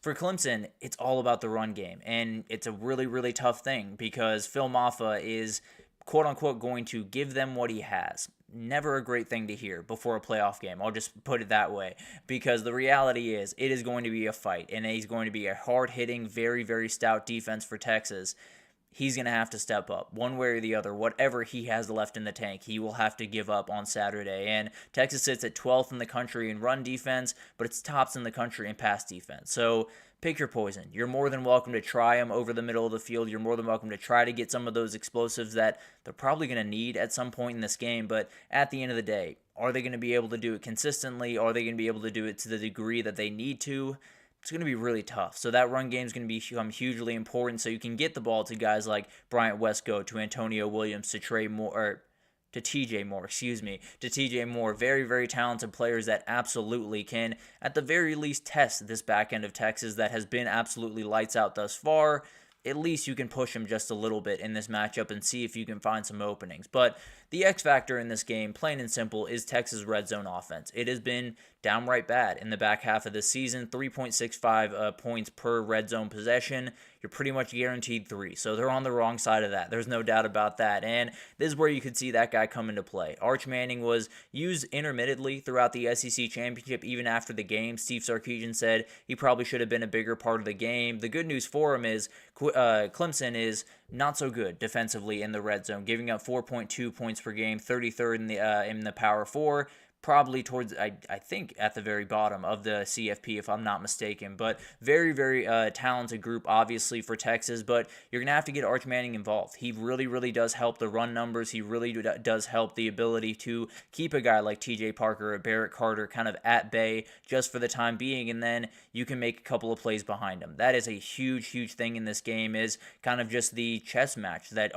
for Clemson, it's all about the run game, and it's a really, really tough thing because Phil Maffa is quote-unquote going to give them what he has. Never a great thing to hear before a playoff game. I'll just put it that way. Because the reality is, it is going to be a fight, and he's going to be a hard-hitting, very, very stout defense for Texas. He's going to have to step up one way or the other. Whatever he has left in the tank, he will have to give up on Saturday. And Texas sits at 12th in the country in run defense, but it's tops in the country in pass defense. So pick your poison. You're more than welcome to try them over the middle of the field. You're more than welcome to try to get some of those explosives that they're probably going to need at some point in this game. But at the end of the day, are they going to be able to do it consistently? Are they going to be able to do it to the degree that they need to? It's going to be really tough. So that run game is going to become hugely important so you can get the ball to guys like Bryant Westco, to Antonio Williams, to TJ Moore. Very, very talented players that absolutely can, at the very least, test this back end of Texas that has been absolutely lights out thus far. At least you can push them just a little bit in this matchup and see if you can find some openings. But the X factor in this game, plain and simple, is Texas' red zone offense. It has been downright bad in the back half of this season. 3.65 points per red zone possession. You're pretty much guaranteed 3. So they're on the wrong side of that. There's no doubt about that. And this is where you could see that guy come into play. Arch Manning was used intermittently throughout the SEC championship, even after the game. Steve Sarkisian said he probably should have been a bigger part of the game. The good news for him is Clemson is not so good defensively in the red zone, giving up 4.2 points per game, 33rd in the Power 4. Probably towards, I think, at the very bottom of the CFP, if I'm not mistaken. But very, very talented group, obviously, for Texas. But you're going to have to get Arch Manning involved. He really, really does help the run numbers. He really does help the ability to keep a guy like TJ Parker or Barrett Carter kind of at bay just for the time being. And then you can make a couple of plays behind him. That is a huge, huge thing in this game, is kind of just the chess match that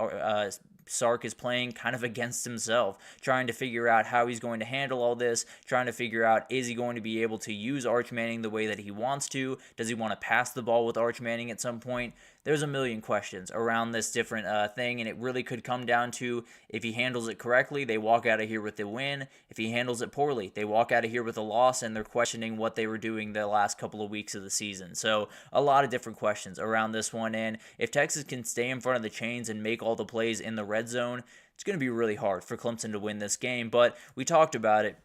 Sark is playing kind of against himself, trying to figure out how he's going to handle all this, trying to figure out, is he going to be able to use Arch Manning the way that he wants to? Does he want to pass the ball with Arch Manning at some point? There's a million questions around this different thing, and it really could come down to, if he handles it correctly, they walk out of here with the win. If he handles it poorly, they walk out of here with a loss, and they're questioning what they were doing the last couple of weeks of the season. So a lot of different questions around this one, and if Texas can stay in front of the chains and make all the plays in the red zone, it's going to be really hard for Clemson to win this game. But we talked about it.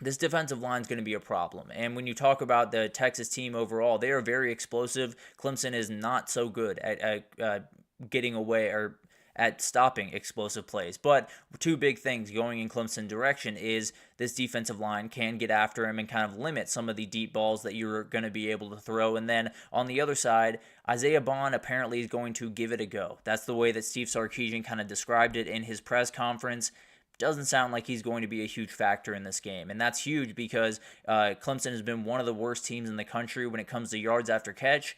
This defensive line is going to be a problem. And when you talk about the Texas team overall, they are very explosive. Clemson is not so good at getting away or at stopping explosive plays. But two big things going in Clemson direction is this defensive line can get after him and kind of limit some of the deep balls that you're going to be able to throw. And then on the other side, Isaiah Bond apparently is going to give it a go. That's the way that Steve Sarkisian kind of described it in his press conference. Doesn't sound like he's going to be a huge factor in this game. And that's huge because Clemson has been one of the worst teams in the country when it comes to yards after catch.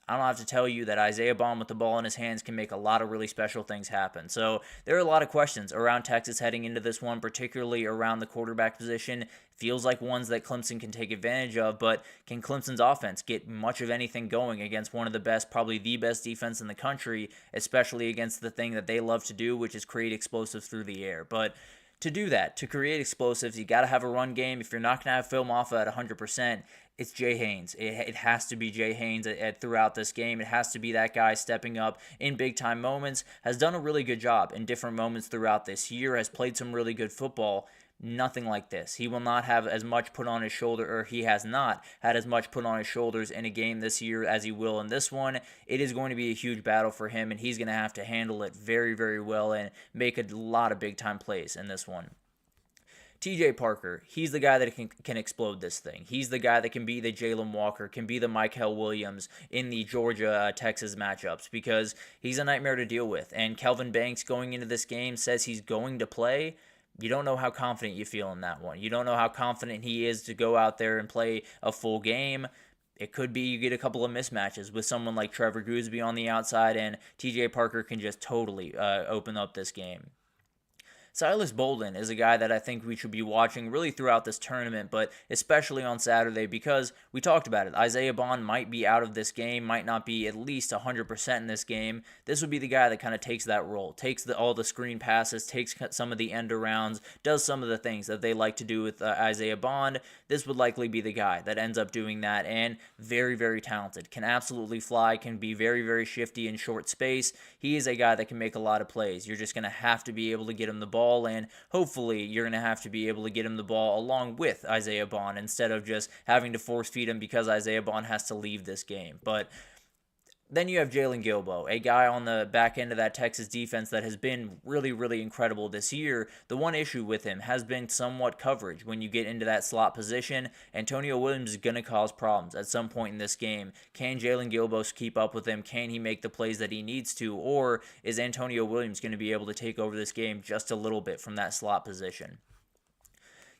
I don't have to tell you that Isaiah Bond with the ball in his hands can make a lot of really special things happen. So there are a lot of questions around Texas heading into this one, particularly around the quarterback position. Feels like ones that Clemson can take advantage of, but can Clemson's offense get much of anything going against one of the best, probably the best defense in the country, especially against the thing that they love to do, which is create explosives through the air. But to do that, to create explosives, you got to have a run game. If you're not going to have Phil Maffa at 100%, it's Jay Haynes. It has to be Jay Haynes throughout this game. It has to be that guy stepping up in big-time moments. Has done a really good job in different moments throughout this year. Has played some really good football. Nothing like this. He will not have as much put on his shoulder, or he has not had as much put on his shoulders in a game this year as he will in this one. It is going to be a huge battle for him, and he's going to have to handle it very, very well and make a lot of big-time plays in this one. TJ Parker, he's the guy that can explode this thing. He's the guy that can be the Jalen Walker, can be the Michael Williams in the Georgia-Texas matchups, because he's a nightmare to deal with. And Kelvin Banks going into this game says he's going to play. You don't know how confident you feel in that one. You don't know how confident he is to go out there and play a full game. It could be you get a couple of mismatches with someone like Trevor Gooseby on the outside, and TJ Parker can just totally open up this game. Silas Bolden is a guy that I think we should be watching really throughout this tournament, but especially on Saturday because we talked about it. Isaiah Bond might be out of this game, might not be at least 100% in this game. This would be the guy that kind of takes that role, takes all the screen passes, takes some of the end arounds, does some of the things that they like to do with Isaiah Bond. This would likely be the guy that ends up doing that, and very, very talented. Can absolutely fly, can be very, very shifty in short space. He is a guy that can make a lot of plays. You're just going to have to be able to get him the ball, and hopefully you're going to have to be able to get him the ball along with Isaiah Bond instead of just having to force feed him because Isaiah Bond has to leave this game. But then you have Jalen Gilbo, a guy on the back end of that Texas defense that has been really, really incredible this year. The one issue with him has been somewhat coverage. When you get into that slot position, Antonio Williams is going to cause problems at some point in this game. Can Jalen Gilbo keep up with him? Can he make the plays that he needs to? Or is Antonio Williams going to be able to take over this game just a little bit from that slot position?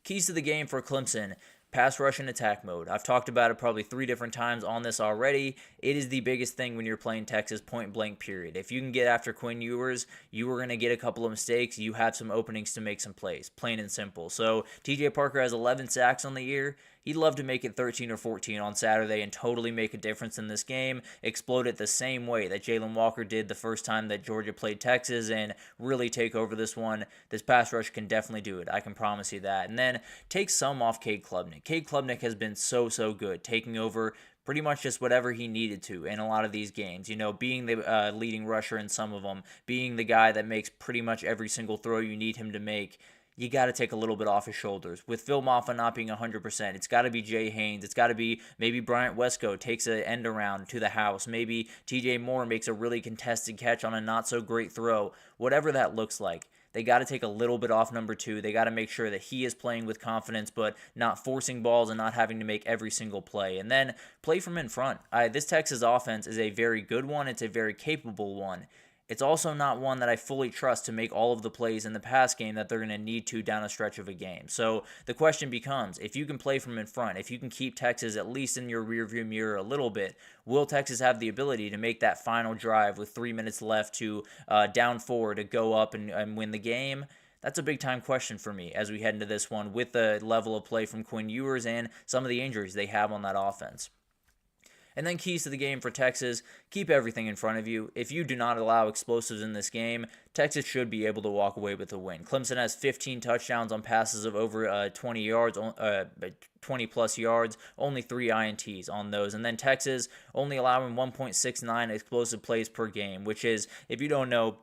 Keys to the game for Clemson: pass rush and attack mode. I've talked about it probably 3 different times on this already. It is the biggest thing when you're playing Texas, point blank period. If you can get after Quinn Ewers, you are going to get a couple of mistakes. You have some openings to make some plays, plain and simple. So TJ Parker has 11 sacks on the year. He'd love to make it 13 or 14 on Saturday and totally make a difference in this game, explode it the same way that Jalen Walker did the first time that Georgia played Texas, and really take over this one. This pass rush can definitely do it. I can promise you that. And then take some off Cade Klubnik. Cade Klubnik has been so good, taking over pretty much just whatever he needed to in a lot of these games. You know, being the leading rusher in some of them, being the guy that makes pretty much every single throw you need him to make. You got to take a little bit off his shoulders. With Phil Maffa not being 100%, it's got to be Jay Haynes. It's got to be maybe Bryant Wesco takes an end around to the house. Maybe TJ Moore makes a really contested catch on a not-so-great throw. Whatever that looks like, they got to take a little bit off number 2. They got to make sure that he is playing with confidence, but not forcing balls and not having to make every single play. And then play from in front. This Texas offense is a very good one. It's a very capable one. It's also not one that I fully trust to make all of the plays in the pass game that they're going to need to down a stretch of a game. So the question becomes, if you can play from in front, if you can keep Texas at least in your rearview mirror a little bit, will Texas have the ability to make that final drive with 3 minutes left to down 4 to go up and win the game? That's a big-time question for me as we head into this one with the level of play from Quinn Ewers and some of the injuries they have on that offense. And then keys to the game for Texas: keep everything in front of you. If you do not allow explosives in this game, Texas should be able to walk away with a win. Clemson has 15 touchdowns on passes of over 20 yards, 20-plus yards, only 3 INTs on those. And then Texas only allowing 1.69 explosive plays per game, which is, if you don't know,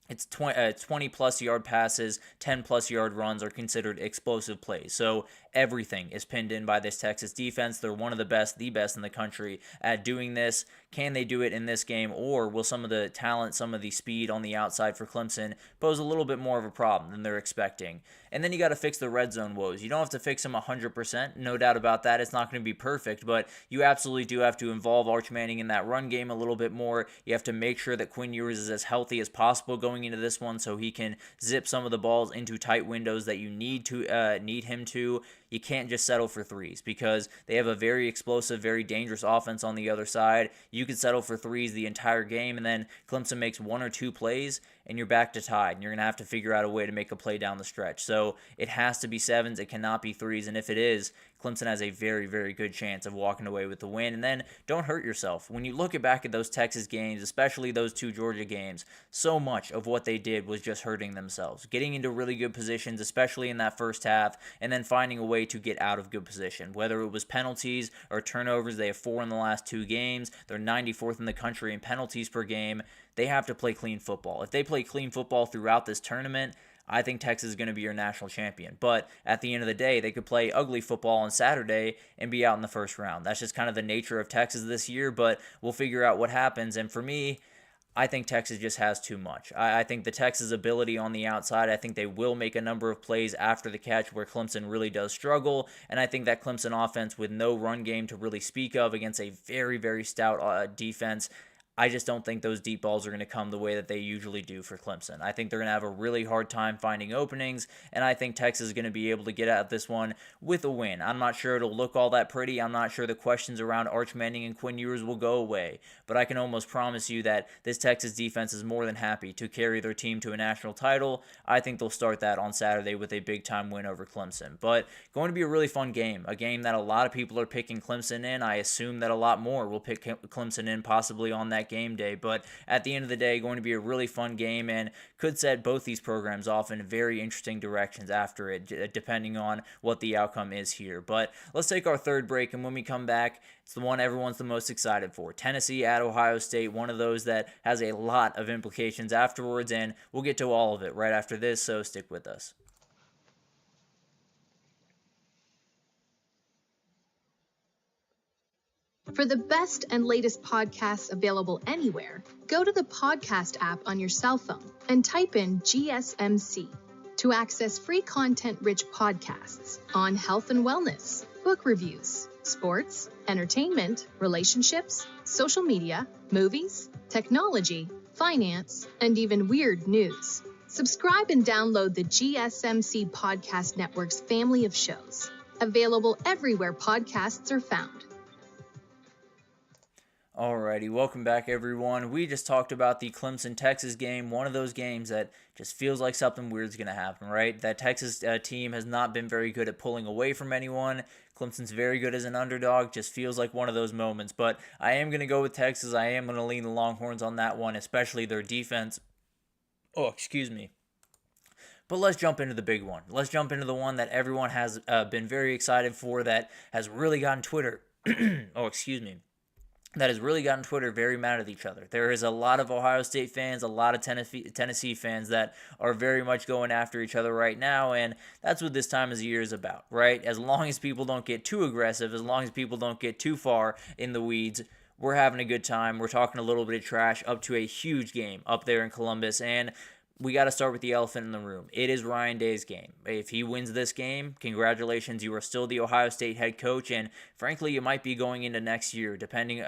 it's 20-plus yard passes, 10-plus yard runs are considered explosive plays. So everything is pinned in by this Texas defense. They're one of the best in the country at doing this. Can they do it in this game, or will some of the talent, some of the speed on the outside for Clemson pose a little bit more of a problem than they're expecting? And then you got to fix the red zone woes. You don't have to fix them 100%, no doubt about that. It's not going to be perfect, but you absolutely do have to involve Arch Manning in that run game a little bit more. You have to make sure that Quinn Ewers is as healthy as possible going into this one so he can zip some of the balls into tight windows that you need him to. You can't just settle for threes because they have a very explosive, very dangerous offense on the other side. You could settle for threes the entire game, and then Clemson makes 1 or 2 plays, and you're back to tied, and you're going to have to figure out a way to make a play down the stretch. So it has to be 7s. It cannot be 3s, and if it is, Clemson has a very, very good chance of walking away with the win. And then don't hurt yourself. When you look back at those Texas games, especially those 2 Georgia games, so much of what they did was just hurting themselves, getting into really good positions, especially in that first half, and then finding a way to get out of good position. Whether it was penalties or turnovers, they have 4 in the last 2 games. They're 94th in the country in penalties per game. They have to play clean football. If they play clean football throughout this tournament, I think Texas is going to be your national champion. But at the end of the day, they could play ugly football on Saturday and be out in the first round. That's just kind of the nature of Texas this year, but we'll figure out what happens. And for me, I think Texas just has too much. I think the Texas ability on the outside, I think they will make a number of plays after the catch where Clemson really does struggle. And I think that Clemson offense with no run game to really speak of against a very, very stout defense, I just don't think those deep balls are going to come the way that they usually do for Clemson. I think they're going to have a really hard time finding openings, and I think Texas is going to be able to get out of this one with a win. I'm not sure it'll look all that pretty. I'm not sure the questions around Arch Manning and Quinn Ewers will go away, but I can almost promise you that this Texas defense is more than happy to carry their team to a national title. I think they'll start that on Saturday with a big-time win over Clemson. But going to be a really fun game, a game that a lot of people are picking Clemson in. I assume that a lot more will pick Clemson in possibly on that game day, but at the end of the day, going to be a really fun game and could set both these programs off in very interesting directions after it, depending on what the outcome is here. But let's take our third break, and when we come back, it's the one everyone's the most excited for. Tennessee at Ohio State, one of those that has a lot of implications afterwards, and we'll get to all of it right after this, so stick with us. For the best and latest podcasts available anywhere, go to the podcast app on your cell phone and type in GSMC to access free content-rich podcasts on health and wellness, book reviews, sports, entertainment, relationships, social media, movies, technology, finance, and even weird news. Subscribe and download the GSMC Podcast Network's family of shows, available everywhere podcasts are found. Alrighty, welcome back everyone. We just talked about the Clemson-Texas game, one of those games that just feels like something weird's going to happen, right? That Texas team has not been very good at pulling away from anyone. Clemson's very good as an underdog, just feels like one of those moments. But I am going to go with Texas. I am going to lean the Longhorns on that one, especially their defense. Oh, excuse me. But let's jump into the big one. Let's jump into the one that everyone has been very excited for, that has really gotten Twitter. That has really gotten Twitter very mad at each other. There is a lot of Ohio State fans, a lot of Tennessee fans that are very much going after each other right now, and that's what this time of the year is about, right? As long as people don't get too aggressive, as long as people don't get too far in the weeds, we're having a good time. We're talking a little bit of trash up to a huge game up there in Columbus, and we got to start with the elephant in the room. It is Ryan Day's game. If he wins this game, congratulations, you are still the Ohio State head coach, and frankly, you might be going into next year, depending,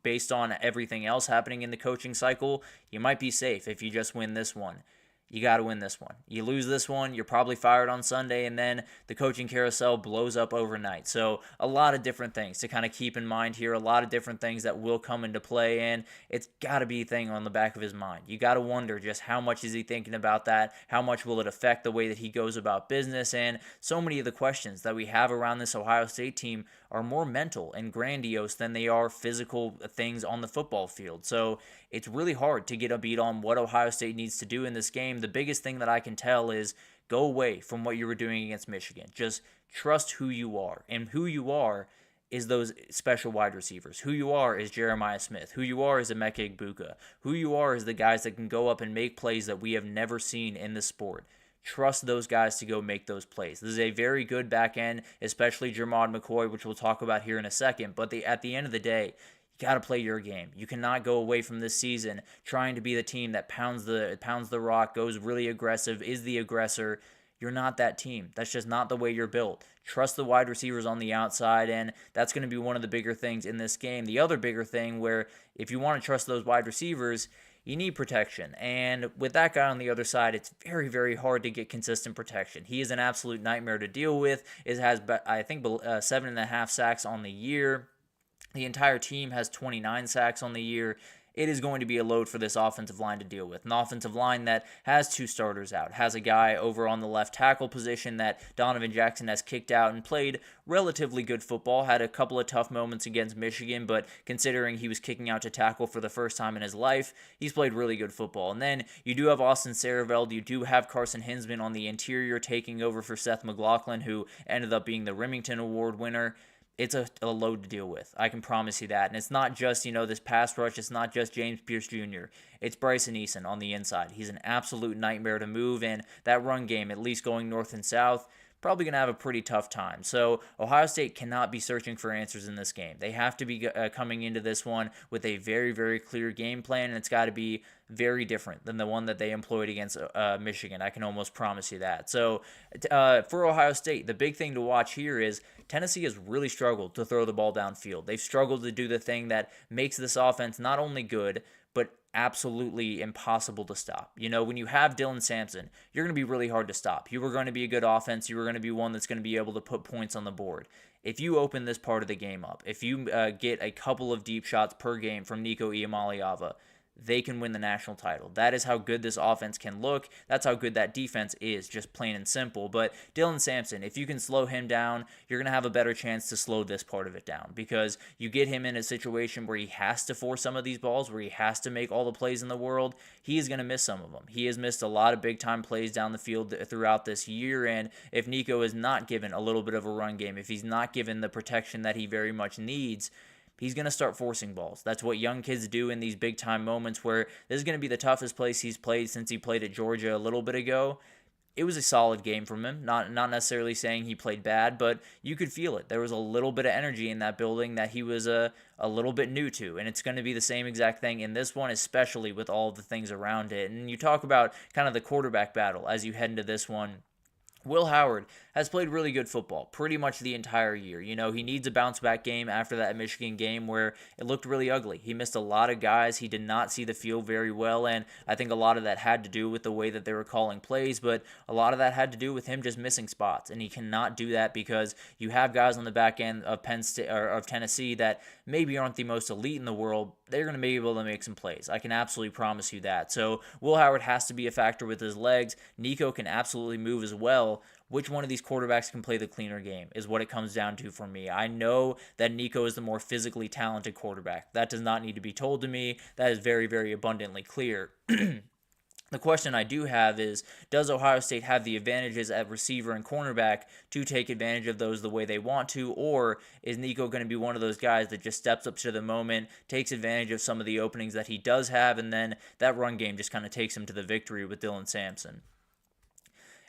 based on everything else happening in the coaching cycle, you might be safe if you just win this one. You got to win this one. You lose this one, you're probably fired on Sunday, and then the coaching carousel blows up overnight. So a lot of different things to kind of keep in mind here, a lot of different things that will come into play, and it's got to be a thing on the back of his mind. You got to wonder just how much is he thinking about that, how much will it affect the way that he goes about business, and so many of the questions that we have around this Ohio State team are more mental and grandiose than they are physical things on the football field. So it's really hard to get a beat on what Ohio State needs to do in this game. The biggest thing that I can tell is go away from what you were doing against Michigan. Just trust who you are. And who you are is those special wide receivers. Who you are is Jeremiah Smith. Who you are is Emeka Egbuka. Who you are is the guys that can go up and make plays that we have never seen in the sport. Trust those guys to go make those plays. This is a very good back end, especially Jermod McCoy, which we'll talk about here in a second. But at the end of the day, you got to play your game. You cannot go away from this season trying to be the team that pounds the rock, goes really aggressive, is the aggressor. You're not that team. That's just not the way you're built. Trust the wide receivers on the outside, and that's going to be one of the bigger things in this game. The other bigger thing where if you want to trust those wide receivers, you need protection. And with that guy on the other side, it's very, very hard to get consistent protection. He is an absolute nightmare to deal with. It has, I think, 7.5 sacks on the year. The entire team has 29 sacks on the year. It is going to be a load for this offensive line to deal with. An offensive line that has two starters out, has a guy over on the left tackle position that Donovan Jackson has kicked out and played relatively good football, had a couple of tough moments against Michigan, but considering he was kicking out to tackle for the first time in his life, he's played really good football. And then you do have Austin Sareveld, you do have Carson Hinsman on the interior taking over for Seth McLaughlin, who ended up being the Remington Award winner. It's a load to deal with. I can promise you that. And it's not just, this pass rush. It's not just James Pierce Jr. It's Bryson Eason on the inside. He's an absolute nightmare to move. And that run game, at least going north and south, probably going to have a pretty tough time. So Ohio State cannot be searching for answers in this game. They have to be coming into this one with a very, very clear game plan, and it's got to be very different than the one that they employed against Michigan. I can almost promise you that. So for Ohio State, the big thing to watch here is Tennessee has really struggled to throw the ball downfield. They've struggled to do the thing that makes this offense not only good, but absolutely impossible to stop. You know, when you have Dylan Sampson, you're going to be really hard to stop. You are going to be a good offense. You are going to be one that's going to be able to put points on the board. If you open this part of the game up, if you get a couple of deep shots per game from Nico Iamaleava, they can win the national title. That is how good this offense can look. That's how good that defense is, just plain and simple. But Dylan Sampson, if you can slow him down, you're going to have a better chance to slow this part of it down, because you get him in a situation where he has to force some of these balls, where he has to make all the plays in the world. He is going to miss some of them. He has missed a lot of big-time plays down the field throughout this year, and if Nico is not given a little bit of a run game, if he's not given the protection that he very much needs, he's going to start forcing balls. That's what young kids do in these big-time moments, where this is going to be the toughest place he's played since he played at Georgia a little bit ago. It was a solid game from him, not necessarily saying he played bad, but you could feel it. There was a little bit of energy in that building that he was a little bit new to, and it's going to be the same exact thing in this one, especially with all of the things around it. And you talk about kind of the quarterback battle as you head into this one. Will Howard has played really good football pretty much the entire year. You know, he needs a bounce-back game after that Michigan game where it looked really ugly. He missed a lot of guys. He did not see the field very well, and I think a lot of that had to do with the way that they were calling plays, but a lot of that had to do with him just missing spots, and he cannot do that because you have guys on the back end of Penn State or of Tennessee that maybe aren't the most elite in the world. They're going to be able to make some plays. I can absolutely promise you that. So Will Howard has to be a factor with his legs. Nico can absolutely move as well. Which one of these quarterbacks can play the cleaner game is what it comes down to for me. I know that Nico is the more physically talented quarterback. That does not need to be told to me. That is very, very abundantly clear. The question I do have is, does Ohio State have the advantages at receiver and cornerback to take advantage of those the way they want to, or is Nico going to be one of those guys that just steps up to the moment, takes advantage of some of the openings that he does have, and then that run game just kind of takes him to the victory with Dylan Sampson?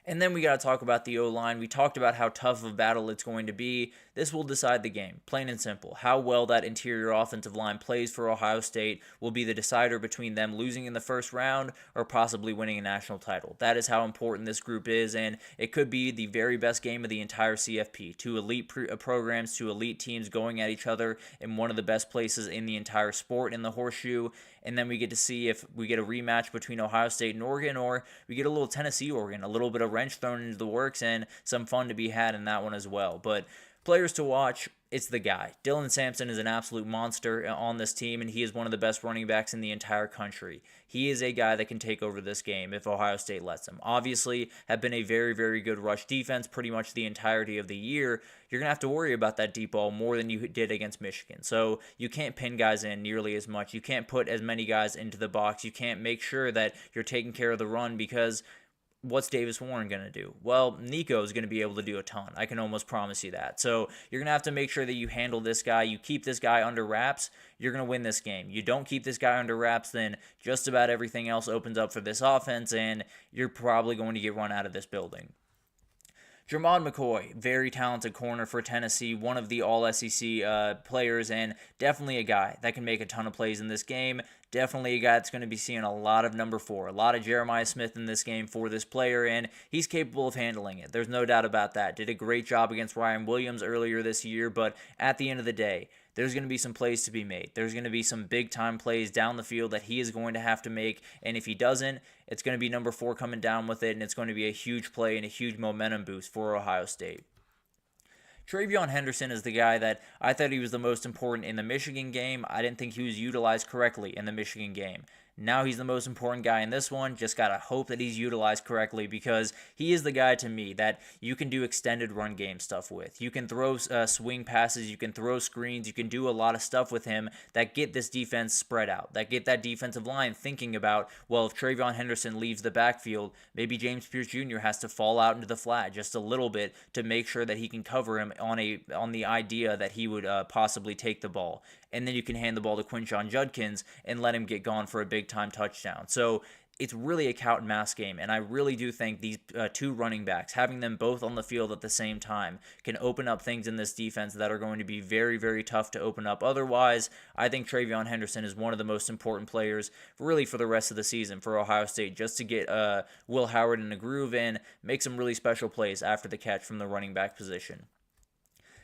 And then we got to talk about the O-line. We talked about how tough of a battle it's going to be. This will decide the game, plain and simple. How well that interior offensive line plays for Ohio State will be the decider between them losing in the first round or possibly winning a national title. That is how important this group is, and it could be the very best game of the entire CFP. Two elite programs, two elite teams going at each other in one of the best places in the entire sport in the horseshoe. And then we get to see if we get a rematch between Ohio State and Oregon, or we get a little Tennessee-Oregon, a little bit of wrench thrown into the works, and some fun to be had in that one as well. But players to watch, it's the guy. Dylan Sampson is an absolute monster on this team, and he is one of the best running backs in the entire country. He is a guy that can take over this game if Ohio State lets him. Obviously, have been a very, very good rush defense pretty much the entirety of the year. You're going to have to worry about that deep ball more than you did against Michigan. So you can't pin guys in nearly as much. You can't put as many guys into the box. You can't make sure that you're taking care of the run, because what's Davis Warren going to do? Well, Nico is going to be able to do a ton. I can almost promise you that. So you're going to have to make sure that you handle this guy. You keep this guy under wraps, you're going to win this game. You don't keep this guy under wraps, then just about everything else opens up for this offense, and you're probably going to get run out of this building. Jermod McCoy, very talented corner for Tennessee, one of the all-SEC players, and definitely a guy that can make a ton of plays in this game. Definitely a guy that's going to be seeing a lot of number 4, a lot of Jeremiah Smith in this game for this player, and he's capable of handling it. There's no doubt about that. Did a great job against Ryan Williams earlier this year, but at the end of the day, there's going to be some plays to be made. There's going to be some big-time plays down the field that he is going to have to make, and if he doesn't, it's going to be number 4 coming down with it, and it's going to be a huge play and a huge momentum boost for Ohio State. TreVeyon Henderson is the guy that I thought he was the most important in the Michigan game. I didn't think he was utilized correctly in the Michigan game. Now he's the most important guy in this one. Just got to hope that he's utilized correctly, because he is the guy to me that you can do extended run game stuff with. You can throw swing passes, you can throw screens, you can do a lot of stuff with him that get this defense spread out, that get that defensive line thinking about, well, if TreVeyon Henderson leaves the backfield, maybe James Pierce Jr. has to fall out into the flat just a little bit to make sure that he can cover him on the idea that he would possibly take the ball. And then you can hand the ball to Quinshon Judkins and let him get gone for a big-time touchdown. So it's really a cat and mouse game, and I really do think these two running backs, having them both on the field at the same time, can open up things in this defense that are going to be very, very tough to open up. Otherwise, I think TreVeyon Henderson is one of the most important players really for the rest of the season for Ohio State, just to get Will Howard in the groove and make some really special plays after the catch from the running back position.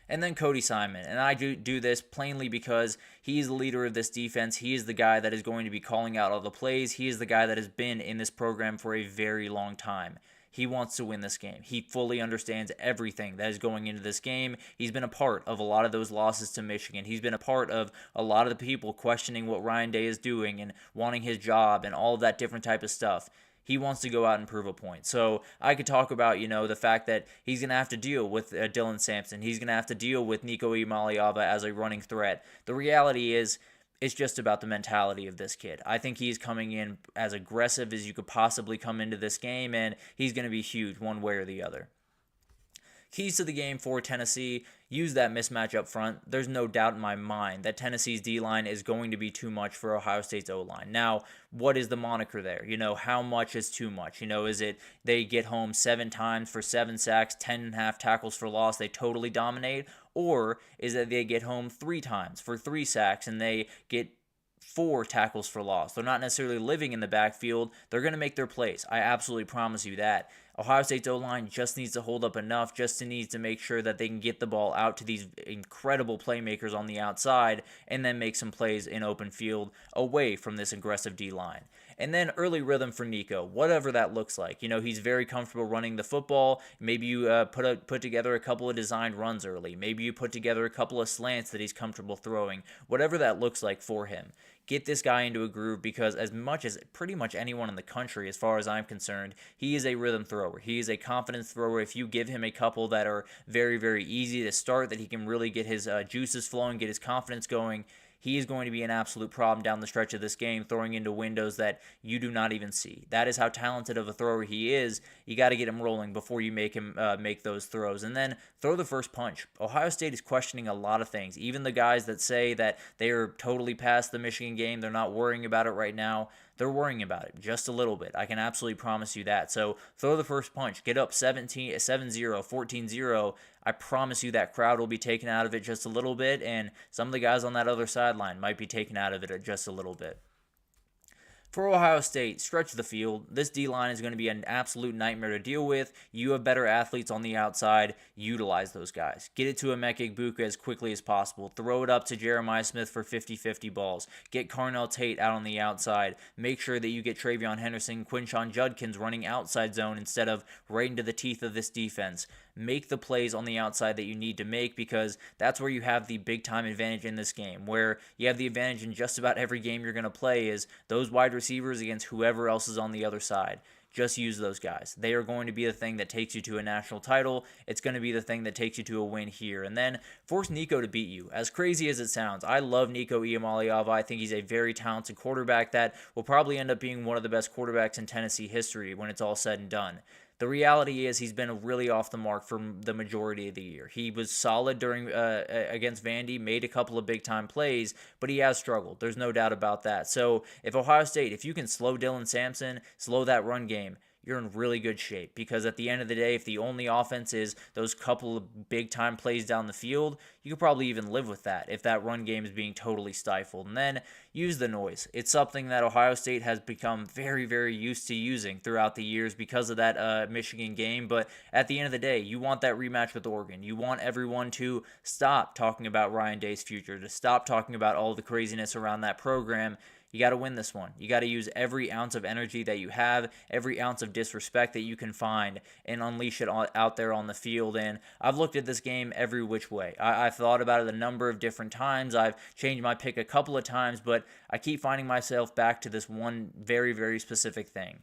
And then Cody Simon. And I do this plainly because he's the leader of this defense. He is the guy that is going to be calling out all the plays. He is the guy that has been in this program for a very long time. He wants to win this game. He fully understands everything that is going into this game. He's been a part of a lot of those losses to Michigan. He's been a part of a lot of the people questioning what Ryan Day is doing and wanting his job and all of that different type of stuff. He wants to go out and prove a point. So I could talk about, the fact that he's going to have to deal with Dylan Sampson. He's going to have to deal with Nico Iamaleava as a running threat. The reality is, it's just about the mentality of this kid. I think he's coming in as aggressive as you could possibly come into this game, and he's going to be huge one way or the other. Keys to the game for Tennessee, use that mismatch up front. There's no doubt in my mind that Tennessee's D-line is going to be too much for Ohio State's O-line. Now, what is the moniker there? How much is too much? Is it they get home 7 times for 7 sacks, 10.5 tackles for loss, they totally dominate? Or is it they get home 3 times for 3 sacks and they get 4 tackles for loss? They're not necessarily living in the backfield. They're going to make their plays. I absolutely promise you that. Ohio State's O-line just needs to hold up enough, just needs to make sure that they can get the ball out to these incredible playmakers on the outside and then make some plays in open field away from this aggressive D-line. And then early rhythm for Nico, whatever that looks like. He's very comfortable running the football. Maybe you put together a couple of designed runs early. Maybe you put together a couple of slants that he's comfortable throwing. Whatever that looks like for him. Get this guy into a groove, because as much as pretty much anyone in the country, as far as I'm concerned, he is a rhythm thrower. He is a confidence thrower. If you give him a couple that are very, very easy to start, that he can really get his juices flowing, get his confidence going, he is going to be an absolute problem down the stretch of this game, throwing into windows that you do not even see. That is how talented of a thrower he is. You got to get him rolling before you make him make those throws. And then throw the first punch. Ohio State is questioning a lot of things. Even the guys that say that they are totally past the Michigan game, they're not worrying about it right now, they're worrying about it just a little bit. I can absolutely promise you that. So throw the first punch. Get up 7-0, 14-0. I promise you that crowd will be taken out of it just a little bit, and some of the guys on that other sideline might be taken out of it just a little bit. For Ohio State, stretch the field. This D-line is going to be an absolute nightmare to deal with. You have better athletes on the outside. Utilize those guys. Get it to Emeka Egbuka as quickly as possible. Throw it up to Jeremiah Smith for 50-50 balls. Get Carnell Tate out on the outside. Make sure that you get TreVeyon Henderson, Quinshon Judkins running outside zone instead of right into the teeth of this defense. Make the plays on the outside that you need to make, because that's where you have the big-time advantage in this game, where you have the advantage in just about every game you're going to play is those wide receivers against whoever else is on the other side. Just use those guys. They are going to be the thing that takes you to a national title. It's going to be the thing that takes you to a win here. And then force Nico to beat you. As crazy as it sounds, I love Nico Iamaleava. I think he's a very talented quarterback that will probably end up being one of the best quarterbacks in Tennessee history when it's all said and done. The reality is he's been really off the mark for the majority of the year. He was solid during against Vandy, made a couple of big-time plays, but he has struggled. There's no doubt about that. So if Ohio State, if you can slow Dylan Sampson, slow that run game, you're in really good shape, because at the end of the day, if the only offense is those couple of big-time plays down the field, you could probably even live with that if that run game is being totally stifled. And then use the noise. It's something that Ohio State has become very, very used to using throughout the years because of that Michigan game. But at the end of the day, you want that rematch with Oregon. You want everyone to stop talking about Ryan Day's future, to stop talking about all the craziness around that program. You got to win this one. You got to use every ounce of energy that you have, every ounce of disrespect that you can find, and unleash it out there on the field. And I've looked at this game every which way. I've thought about it a number of different times. I've changed my pick a couple of times, but I keep finding myself back to this one very, very specific thing.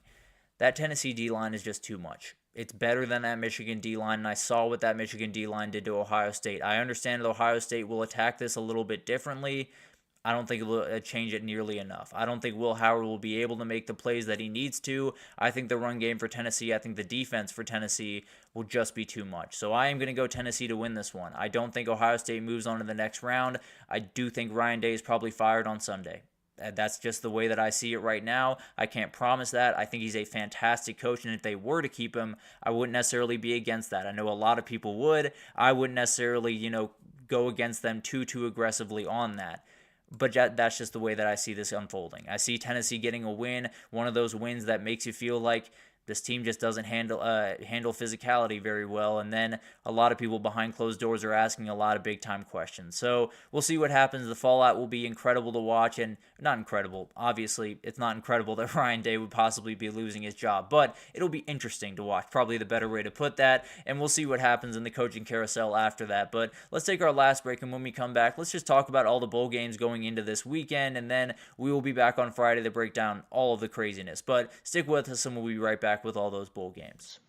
That Tennessee D-line is just too much. It's better than that Michigan D-line, and I saw what that Michigan D-line did to Ohio State. I understand that Ohio State will attack this a little bit differently. I don't think it will change it nearly enough. I don't think Will Howard will be able to make the plays that he needs to. I think the run game for Tennessee, I think the defense for Tennessee will just be too much. So I am going to go Tennessee to win this one. I don't think Ohio State moves on to the next round. I do think Ryan Day is probably fired on Sunday. That's just the way that I see it right now. I can't promise that. I think he's a fantastic coach, and if they were to keep him, I wouldn't necessarily be against that. I know a lot of people would. I wouldn't necessarily, go against them too aggressively on that. But that's just the way that I see this unfolding. I see Tennessee getting a win, one of those wins that makes you feel like this team just doesn't handle physicality very well, and then a lot of people behind closed doors are asking a lot of big-time questions. So we'll see what happens. The fallout will be incredible to watch, and not incredible. Obviously, it's not incredible that Ryan Day would possibly be losing his job, but it'll be interesting to watch, probably the better way to put that, and we'll see what happens in the coaching carousel after that. But let's take our last break, and when we come back, let's just talk about all the bowl games going into this weekend, and then we will be back on Friday to break down all of the craziness. But stick with us, and we'll be right back with all those bowl games.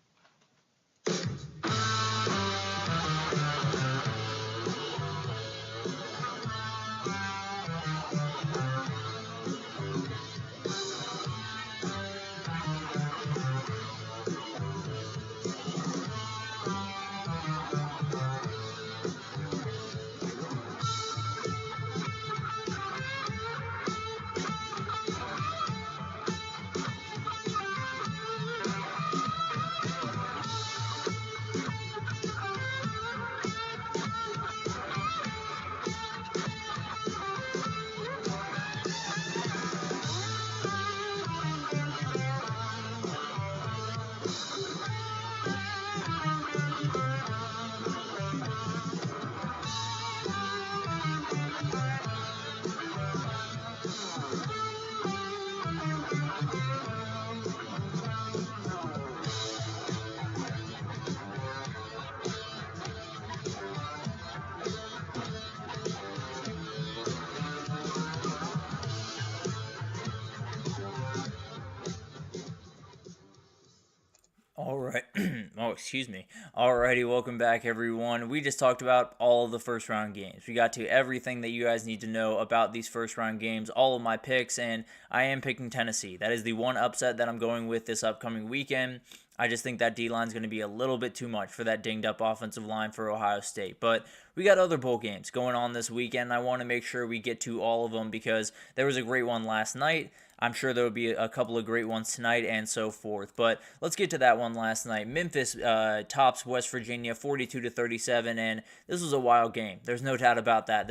All right. Excuse me. Alrighty, welcome back, everyone. We just talked about all of the first round games. We got to everything that you guys need to know about these first round games, all of my picks, and I am picking Tennessee. That is the one upset that I'm going with this upcoming weekend. I just think that D-line is going to be a little bit too much for that dinged-up offensive line for Ohio State. But we got other bowl games going on this weekend. I want to make sure we get to all of them because there was a great one last night. I'm sure there will be a couple of great ones tonight and so forth. But let's get to that one last night. Memphis tops West Virginia 42-37, and this was a wild game. There's no doubt about that.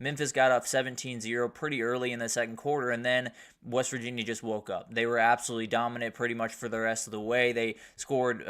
Memphis got up 17-0 pretty early in the second quarter, and then West Virginia just woke up. They were absolutely dominant pretty much for the rest of the way. They scored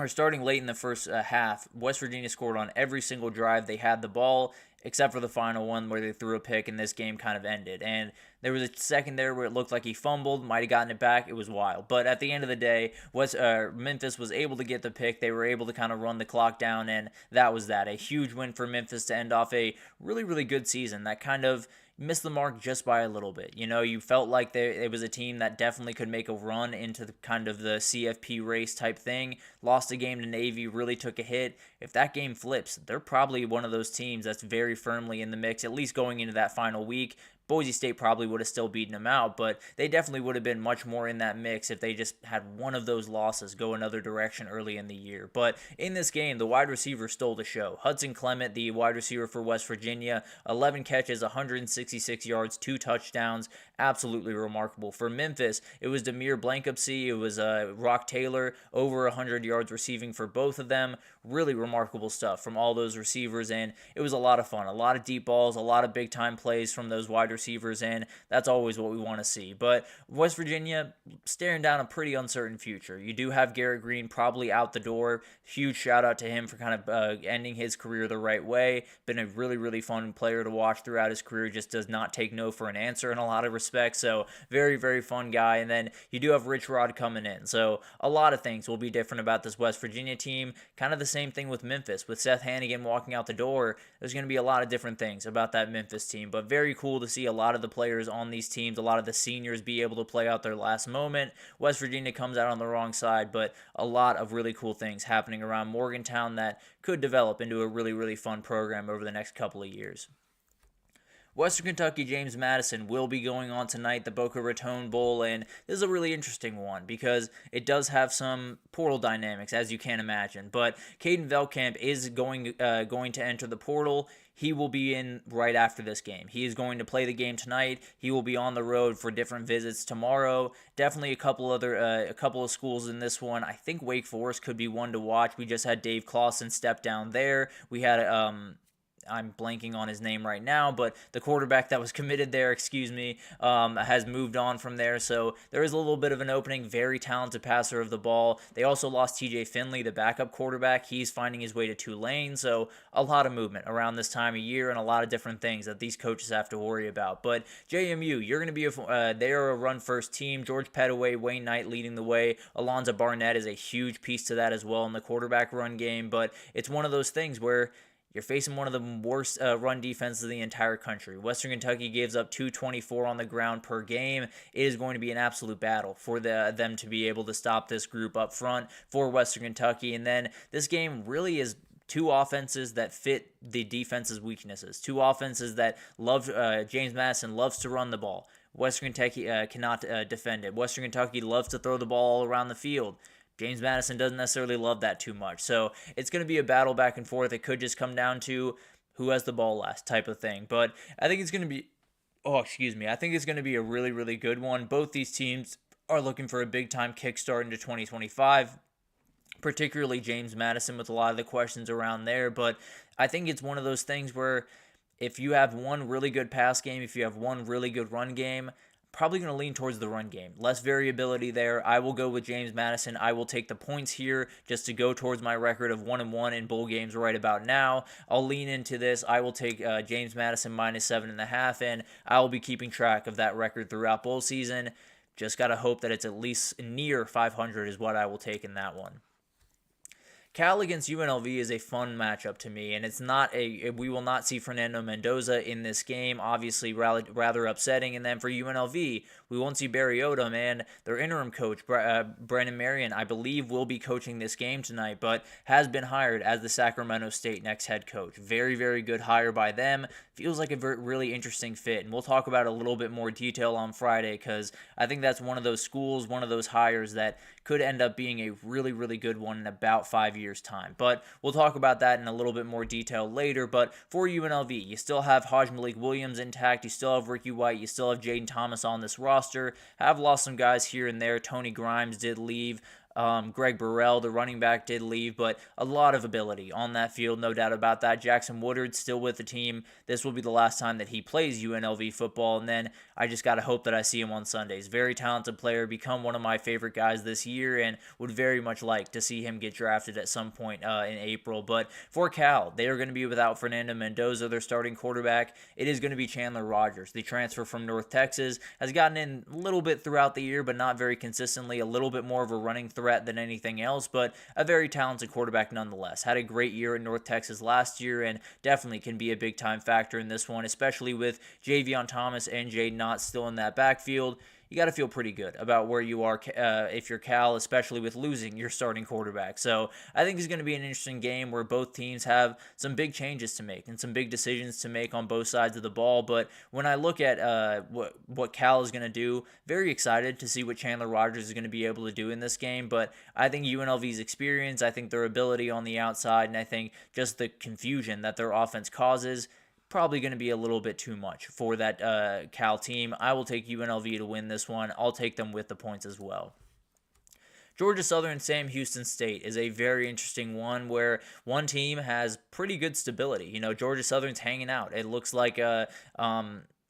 starting late in the first half. West Virginia scored on every single drive. They had the ball, except for the final one where they threw a pick and this game kind of ended. And there was a second there where it looked like he fumbled, might have gotten it back. It was wild. But at the end of the day, Memphis was able to get the pick. They were able to kind of run the clock down, and that was that. A huge win for Memphis to end off a really, really good season that kind of missed the mark just by a little bit. You felt like it was a team that definitely could make a run into the kind of the CFP race type thing. Lost a game to Navy, really took a hit. If that game flips, they're probably one of those teams that's very firmly in the mix, at least going into that final week. Boise State probably would have still beaten them out, but they definitely would have been much more in that mix if they just had one of those losses go another direction early in the year. But in this game, the wide receiver stole the show. Hudson Clement, the wide receiver for West Virginia, 11 catches, 166 yards, 2 touchdowns. Absolutely remarkable. For Memphis, it was Demir Blankupsey, it was Rock Taylor, over 100 yards receiving for both of them. Really remarkable stuff from all those receivers, and it was a lot of fun. A lot of deep balls, a lot of big-time plays from those wide receivers, and that's always what we want to see. But West Virginia staring down a pretty uncertain future. You do have Garrett Green probably out the door. Huge shout-out to him for kind of ending his career the right way. Been a really, really fun player to watch throughout his career. Just does not take no for an answer in a lot of respects. So very, very fun guy. And then you do have Rich Rod coming in. So a lot of things will be different about this West Virginia team. Kind of the same thing with Memphis. With Seth Hannigan walking out the door, there's going to be a lot of different things about that Memphis team. But very cool to see a lot of the players on these teams, a lot of the seniors be able to play out their last moment. West Virginia comes out on the wrong side, but a lot of really cool things happening around Morgantown that could develop into a really, really fun program over the next couple of years. Western Kentucky James Madison will be going on tonight, the Boca Raton Bowl, and this is a really interesting one because it does have some portal dynamics, as you can imagine. But Caden Veldkamp is going to enter the portal. He will be in right after this game. He is going to play the game tonight. He will be on the road for different visits tomorrow. Definitely a couple of schools in this one. I think Wake Forest could be one to watch. We just had Dave Clawson step down there. We had I'm blanking on his name right now, but the quarterback that was committed there, has moved on from there. So there is a little bit of an opening. Very talented passer of the ball. They also lost TJ Finley, the backup quarterback. He's finding his way to Tulane. So a lot of movement around this time of year and a lot of different things that these coaches have to worry about. But JMU, you're going to be they are a run-first team. George Pettaway, Wayne Knight leading the way. Alonzo Barnett is a huge piece to that as well in the quarterback run game. But it's one of those things where you're facing one of the worst run defenses in the entire country. Western Kentucky gives up 224 on the ground per game. It is going to be an absolute battle for them to be able to stop this group up front for Western Kentucky. And then this game really is two offenses that fit the defense's weaknesses. Two offenses that love James Madison loves to run the ball. Western Kentucky cannot defend it. Western Kentucky loves to throw the ball all around the field. James Madison doesn't necessarily love that too much. So it's going to be a battle back and forth. It could just come down to who has the ball last type of thing. But I think it's going to be, I think it's going to be a really, really good one. Both these teams are looking for a big-time kickstart into 2025, particularly James Madison with a lot of the questions around there. But I think it's one of those things where if you have one really good pass game, if you have one really good run game, probably going to lean towards the run game. Less variability there. I will go with James Madison. I will take the points here just to go towards my record of 1-1 in bowl games right about now. I'll lean into this. I will take James Madison minus 7.5, and I will be keeping track of that record throughout bowl season. Just got to hope that it's at least near 500 is what I will take in that one. Cal against UNLV is a fun matchup to me, and it's not we will not see Fernando Mendoza in this game, obviously rather upsetting. And then for UNLV, we won't see Barry Odom, and their interim coach, Brennan Marion, I believe will be coaching this game tonight, but has been hired as the Sacramento State next head coach. Very, very good hire by them. Feels like a really interesting fit, and we'll talk about a little bit more detail on Friday because I think that's one of those schools, one of those hires that could end up being a really, really good one in about 5 years' time. But we'll talk about that in a little bit more detail later. But for UNLV, you still have Hajj Malik Williams intact. You still have Ricky White. You still have Jaden Thomas on this roster. Have lost some guys here and there. Tony Grimes did leave. Greg Burrell, the running back, did leave, but a lot of ability on that field, no doubt about that. Jackson Woodard still with the team. This will be the last time that he plays UNLV football, and then I just got to hope that I see him on Sundays. Very talented player, become one of my favorite guys this year, and would very much like to see him get drafted at some point in April. But for Cal, they are going to be without Fernando Mendoza, their starting quarterback. It is going to be Chandler Rogers, the transfer from North Texas, has gotten in a little bit throughout the year, but not very consistently, a little bit more of a running threat than anything else, but a very talented quarterback nonetheless. Had a great year in North Texas last year and definitely can be a big-time factor in this one, especially with Javion Thomas and Jay Knott still in that backfield. You got to feel pretty good about where you are if you're Cal, especially with losing your starting quarterback. So I think it's going to be an interesting game where both teams have some big changes to make and some big decisions to make on both sides of the ball. But when I look at what Cal is going to do, very excited to see what Chandler Rogers is going to be able to do in this game. But I think UNLV's experience, I think their ability on the outside, and I think just the confusion that their offense causes, probably going to be a little bit too much for that Cal team. I will take UNLV to win this one. I'll take them with the points as well. Georgia Southern, Sam Houston State is a very interesting one where one team has pretty good stability. You know, Georgia Southern's hanging out. It looks like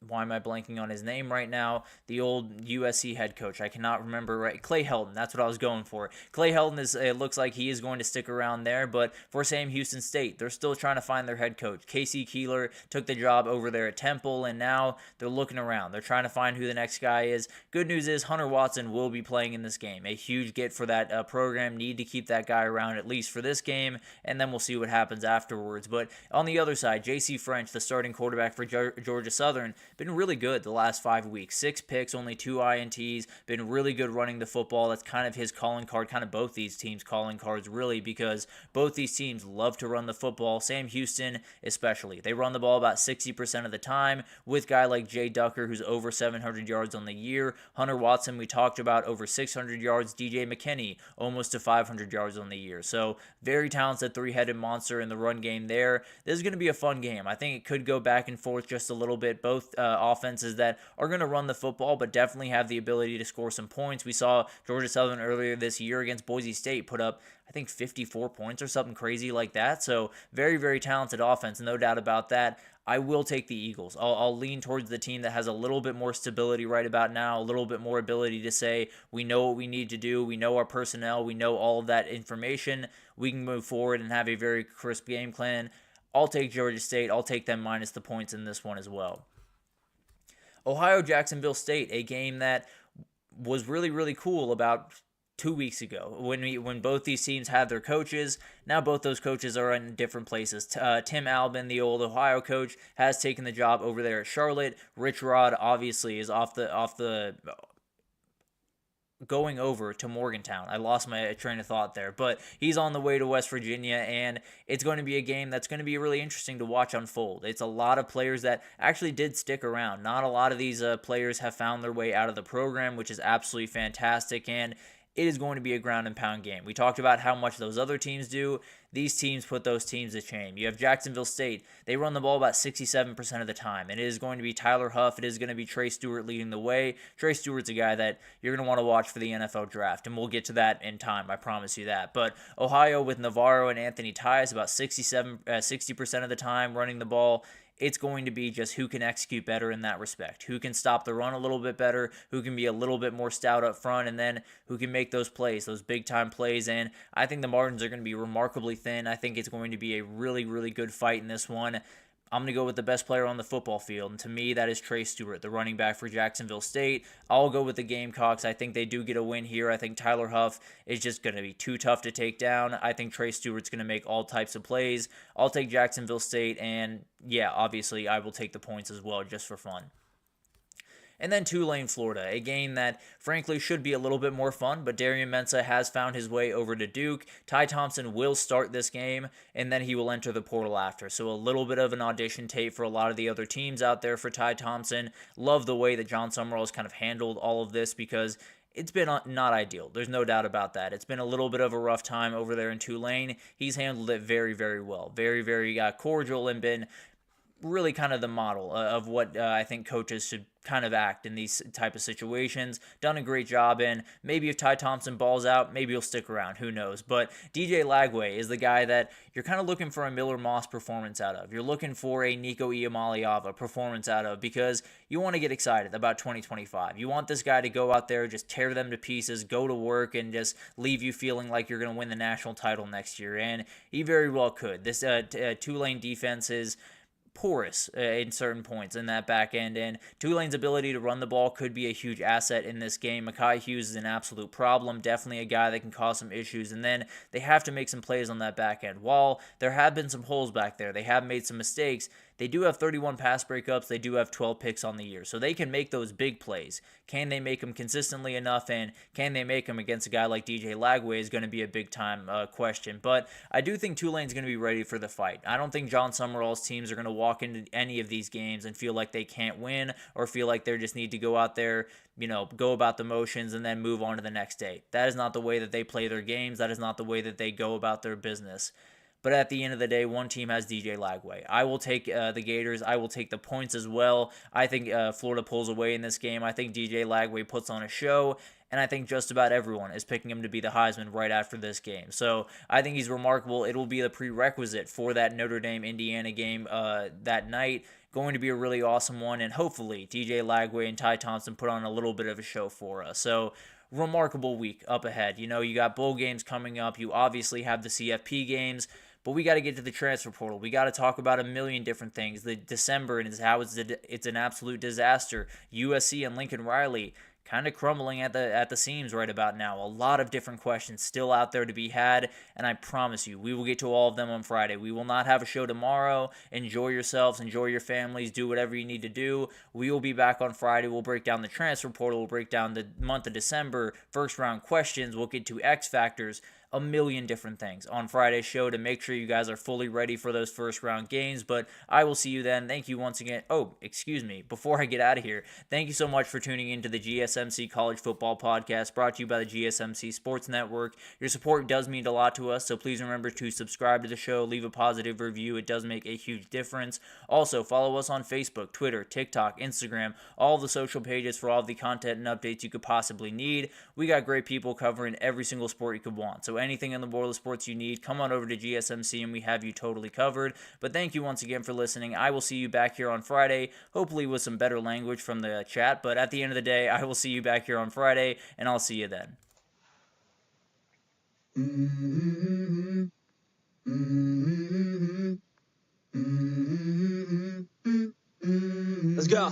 why am I blanking on his name right now? The old USC head coach. I cannot remember right. Clay Helton. That's what I was going for. Clay Helton it looks like he is going to stick around there, but for Sam Houston State, they're still trying to find their head coach. Casey Keeler took the job over there at Temple, and now they're looking around. They're trying to find who the next guy is. Good news is Hunter Watson will be playing in this game. A huge get for that program. Need to keep that guy around at least for this game, and then we'll see what happens afterwards. But on the other side, J.C. French, the starting quarterback for Georgia Southern, been really good the last 5 weeks. 6 picks, only 2 INTs, been really good running the football. That's kind of his calling card, kind of both these teams' calling cards, really, because both these teams love to run the football. Sam Houston, especially. They run the ball about 60% of the time with a guy like Jay Ducker, who's over 700 yards on the year. Hunter Watson, we talked about, over 600 yards. DJ McKinney, almost to 500 yards on the year. So very talented three-headed monster in the run game there. This is going to be a fun game. I think it could go back and forth just a little bit. Both offenses that are going to run the football, but definitely have the ability to score some points. We saw JioSaavn earlier this year against Boise State put up, I think, 54 points or something crazy like that. So very, very talented offense, no doubt about that. I will take the Eagles. I'll lean towards the team that has a little bit more stability right about now, a little bit more ability to say, we know what we need to do, we know our personnel, we know all of that information, we can move forward and have a very crisp game plan. I'll take Georgia State. I'll take them minus the points in this one as well. Ohio-Jacksonville State, a game that was really, really cool about 2 weeks ago when both these teams had their coaches. Now both those coaches are in different places. Tim Albin, the old Ohio coach, has taken the job over there at Charlotte. Rich Rod obviously is off the going over to Morgantown. I lost my train of thought there, but he's on the way to West Virginia, and it's going to be a game that's going to be really interesting to watch unfold. It's a lot of players that actually did stick around. Not a lot of these players have found their way out of the program, which is absolutely fantastic, and it is going to be a ground and pound game. We talked about how much those other teams do. These teams put those teams to shame. You have Jacksonville State. They run the ball about 67% of the time. And it is going to be Tyler Huff. It is going to be Trey Stewart leading the way. Trey Stewart's a guy that you're going to want to watch for the NFL draft. And we'll get to that in time. I promise you that. But Ohio with Navarro and Anthony Tyus about 60% of the time running the ball. It's going to be just who can execute better in that respect, who can stop the run a little bit better, who can be a little bit more stout up front, and then who can make those plays, those big-time plays. And I think the margins are going to be remarkably thin. I think it's going to be a really, really good fight in this one. I'm going to go with the best player on the football field, and to me, that is Trey Stewart, the running back for Jacksonville State. I'll go with the Gamecocks. I think they do get a win here. I think Tyler Huff is just going to be too tough to take down. I think Trey Stewart's going to make all types of plays. I'll take Jacksonville State, and yeah, obviously, I will take the points as well, just for fun. And then Tulane, Florida, a game that frankly should be a little bit more fun, but Darian Mensah has found his way over to Duke. Ty Thompson will start this game, and then he will enter the portal after. So a little bit of an audition tape for a lot of the other teams out there for Ty Thompson. Love the way that John Summerall has kind of handled all of this because it's been not ideal. There's no doubt about that. It's been a little bit of a rough time over there in Tulane. He's handled it very, very well. Very, very cordial and been really kind of the model of what I think coaches should kind of act in these type of situations. Done a great job in. Maybe if Ty Thompson balls out, maybe he'll stick around. Who knows? But DJ Lagway is the guy that you're kind of looking for a Miller Moss performance out of. You're looking for a Nico Iamaleava performance out of because you want to get excited about 2025. You want this guy to go out there, just tear them to pieces, go to work, and just leave you feeling like you're going to win the national title next year. And he very well could. This Tulane defense is porous in certain points in that back end, and Tulane's ability to run the ball could be a huge asset in this game. Mekhi Hughes is an absolute problem, definitely a guy that can cause some issues, and then they have to make some plays on that back end. While there have been some holes back there, they have made some mistakes, they do have 31 pass breakups, they do have 12 picks on the year, so they can make those big plays. Can they make them consistently enough, and can they make them against a guy like DJ Lagway is going to be a big-time question. But I do think Tulane's going to be ready for the fight. I don't think John Summerall's teams are going to walk into any of these games and feel like they can't win or feel like they just need to go out there, go about the motions and then move on to the next day. That is not the way that they play their games. That is not the way that they go about their business. But at the end of the day, one team has DJ Lagway. I will take the Gators. I will take the points as well. I think Florida pulls away in this game. I think DJ Lagway puts on a show. And I think just about everyone is picking him to be the Heisman right after this game. So I think he's remarkable. It will be the prerequisite for that Notre Dame-Indiana game that night. Going to be a really awesome one. And hopefully DJ Lagway and Ty Thompson put on a little bit of a show for us. So remarkable week up ahead. You got bowl games coming up. You obviously have the CFP games. But we got to get to the transfer portal. We got to talk about a million different things. The December and how it's an absolute disaster. USC and Lincoln Riley kind of crumbling at the seams right about now. A lot of different questions still out there to be had, and I promise you, we will get to all of them on Friday. We will not have a show tomorrow. Enjoy yourselves, enjoy your families, do whatever you need to do. We will be back on Friday. We'll break down the transfer portal, we'll break down the month of December, first round questions, we'll get to X factors, a million different things on Friday's show to make sure you guys are fully ready for those first round games. But I will see you then. Thank you once again. Oh, excuse me. Before I get out of here, thank you so much for tuning into the GSMC College Football Podcast, brought to you by the GSMC Sports Network. Your support does mean a lot to us, so please remember to subscribe to the show, leave a positive review. It does make a huge difference. Also, follow us on Facebook, Twitter, TikTok, Instagram, all the social pages for all the content and updates you could possibly need. We got great people covering every single sport you could want. So anything in the world of sports you need, come on over to GSMC and we have you totally covered. But thank you once again for listening. I will see you back here on Friday, hopefully with some better language from the chat. But at the end of the day, I will see you back here on Friday, and I'll see you then. Let's go.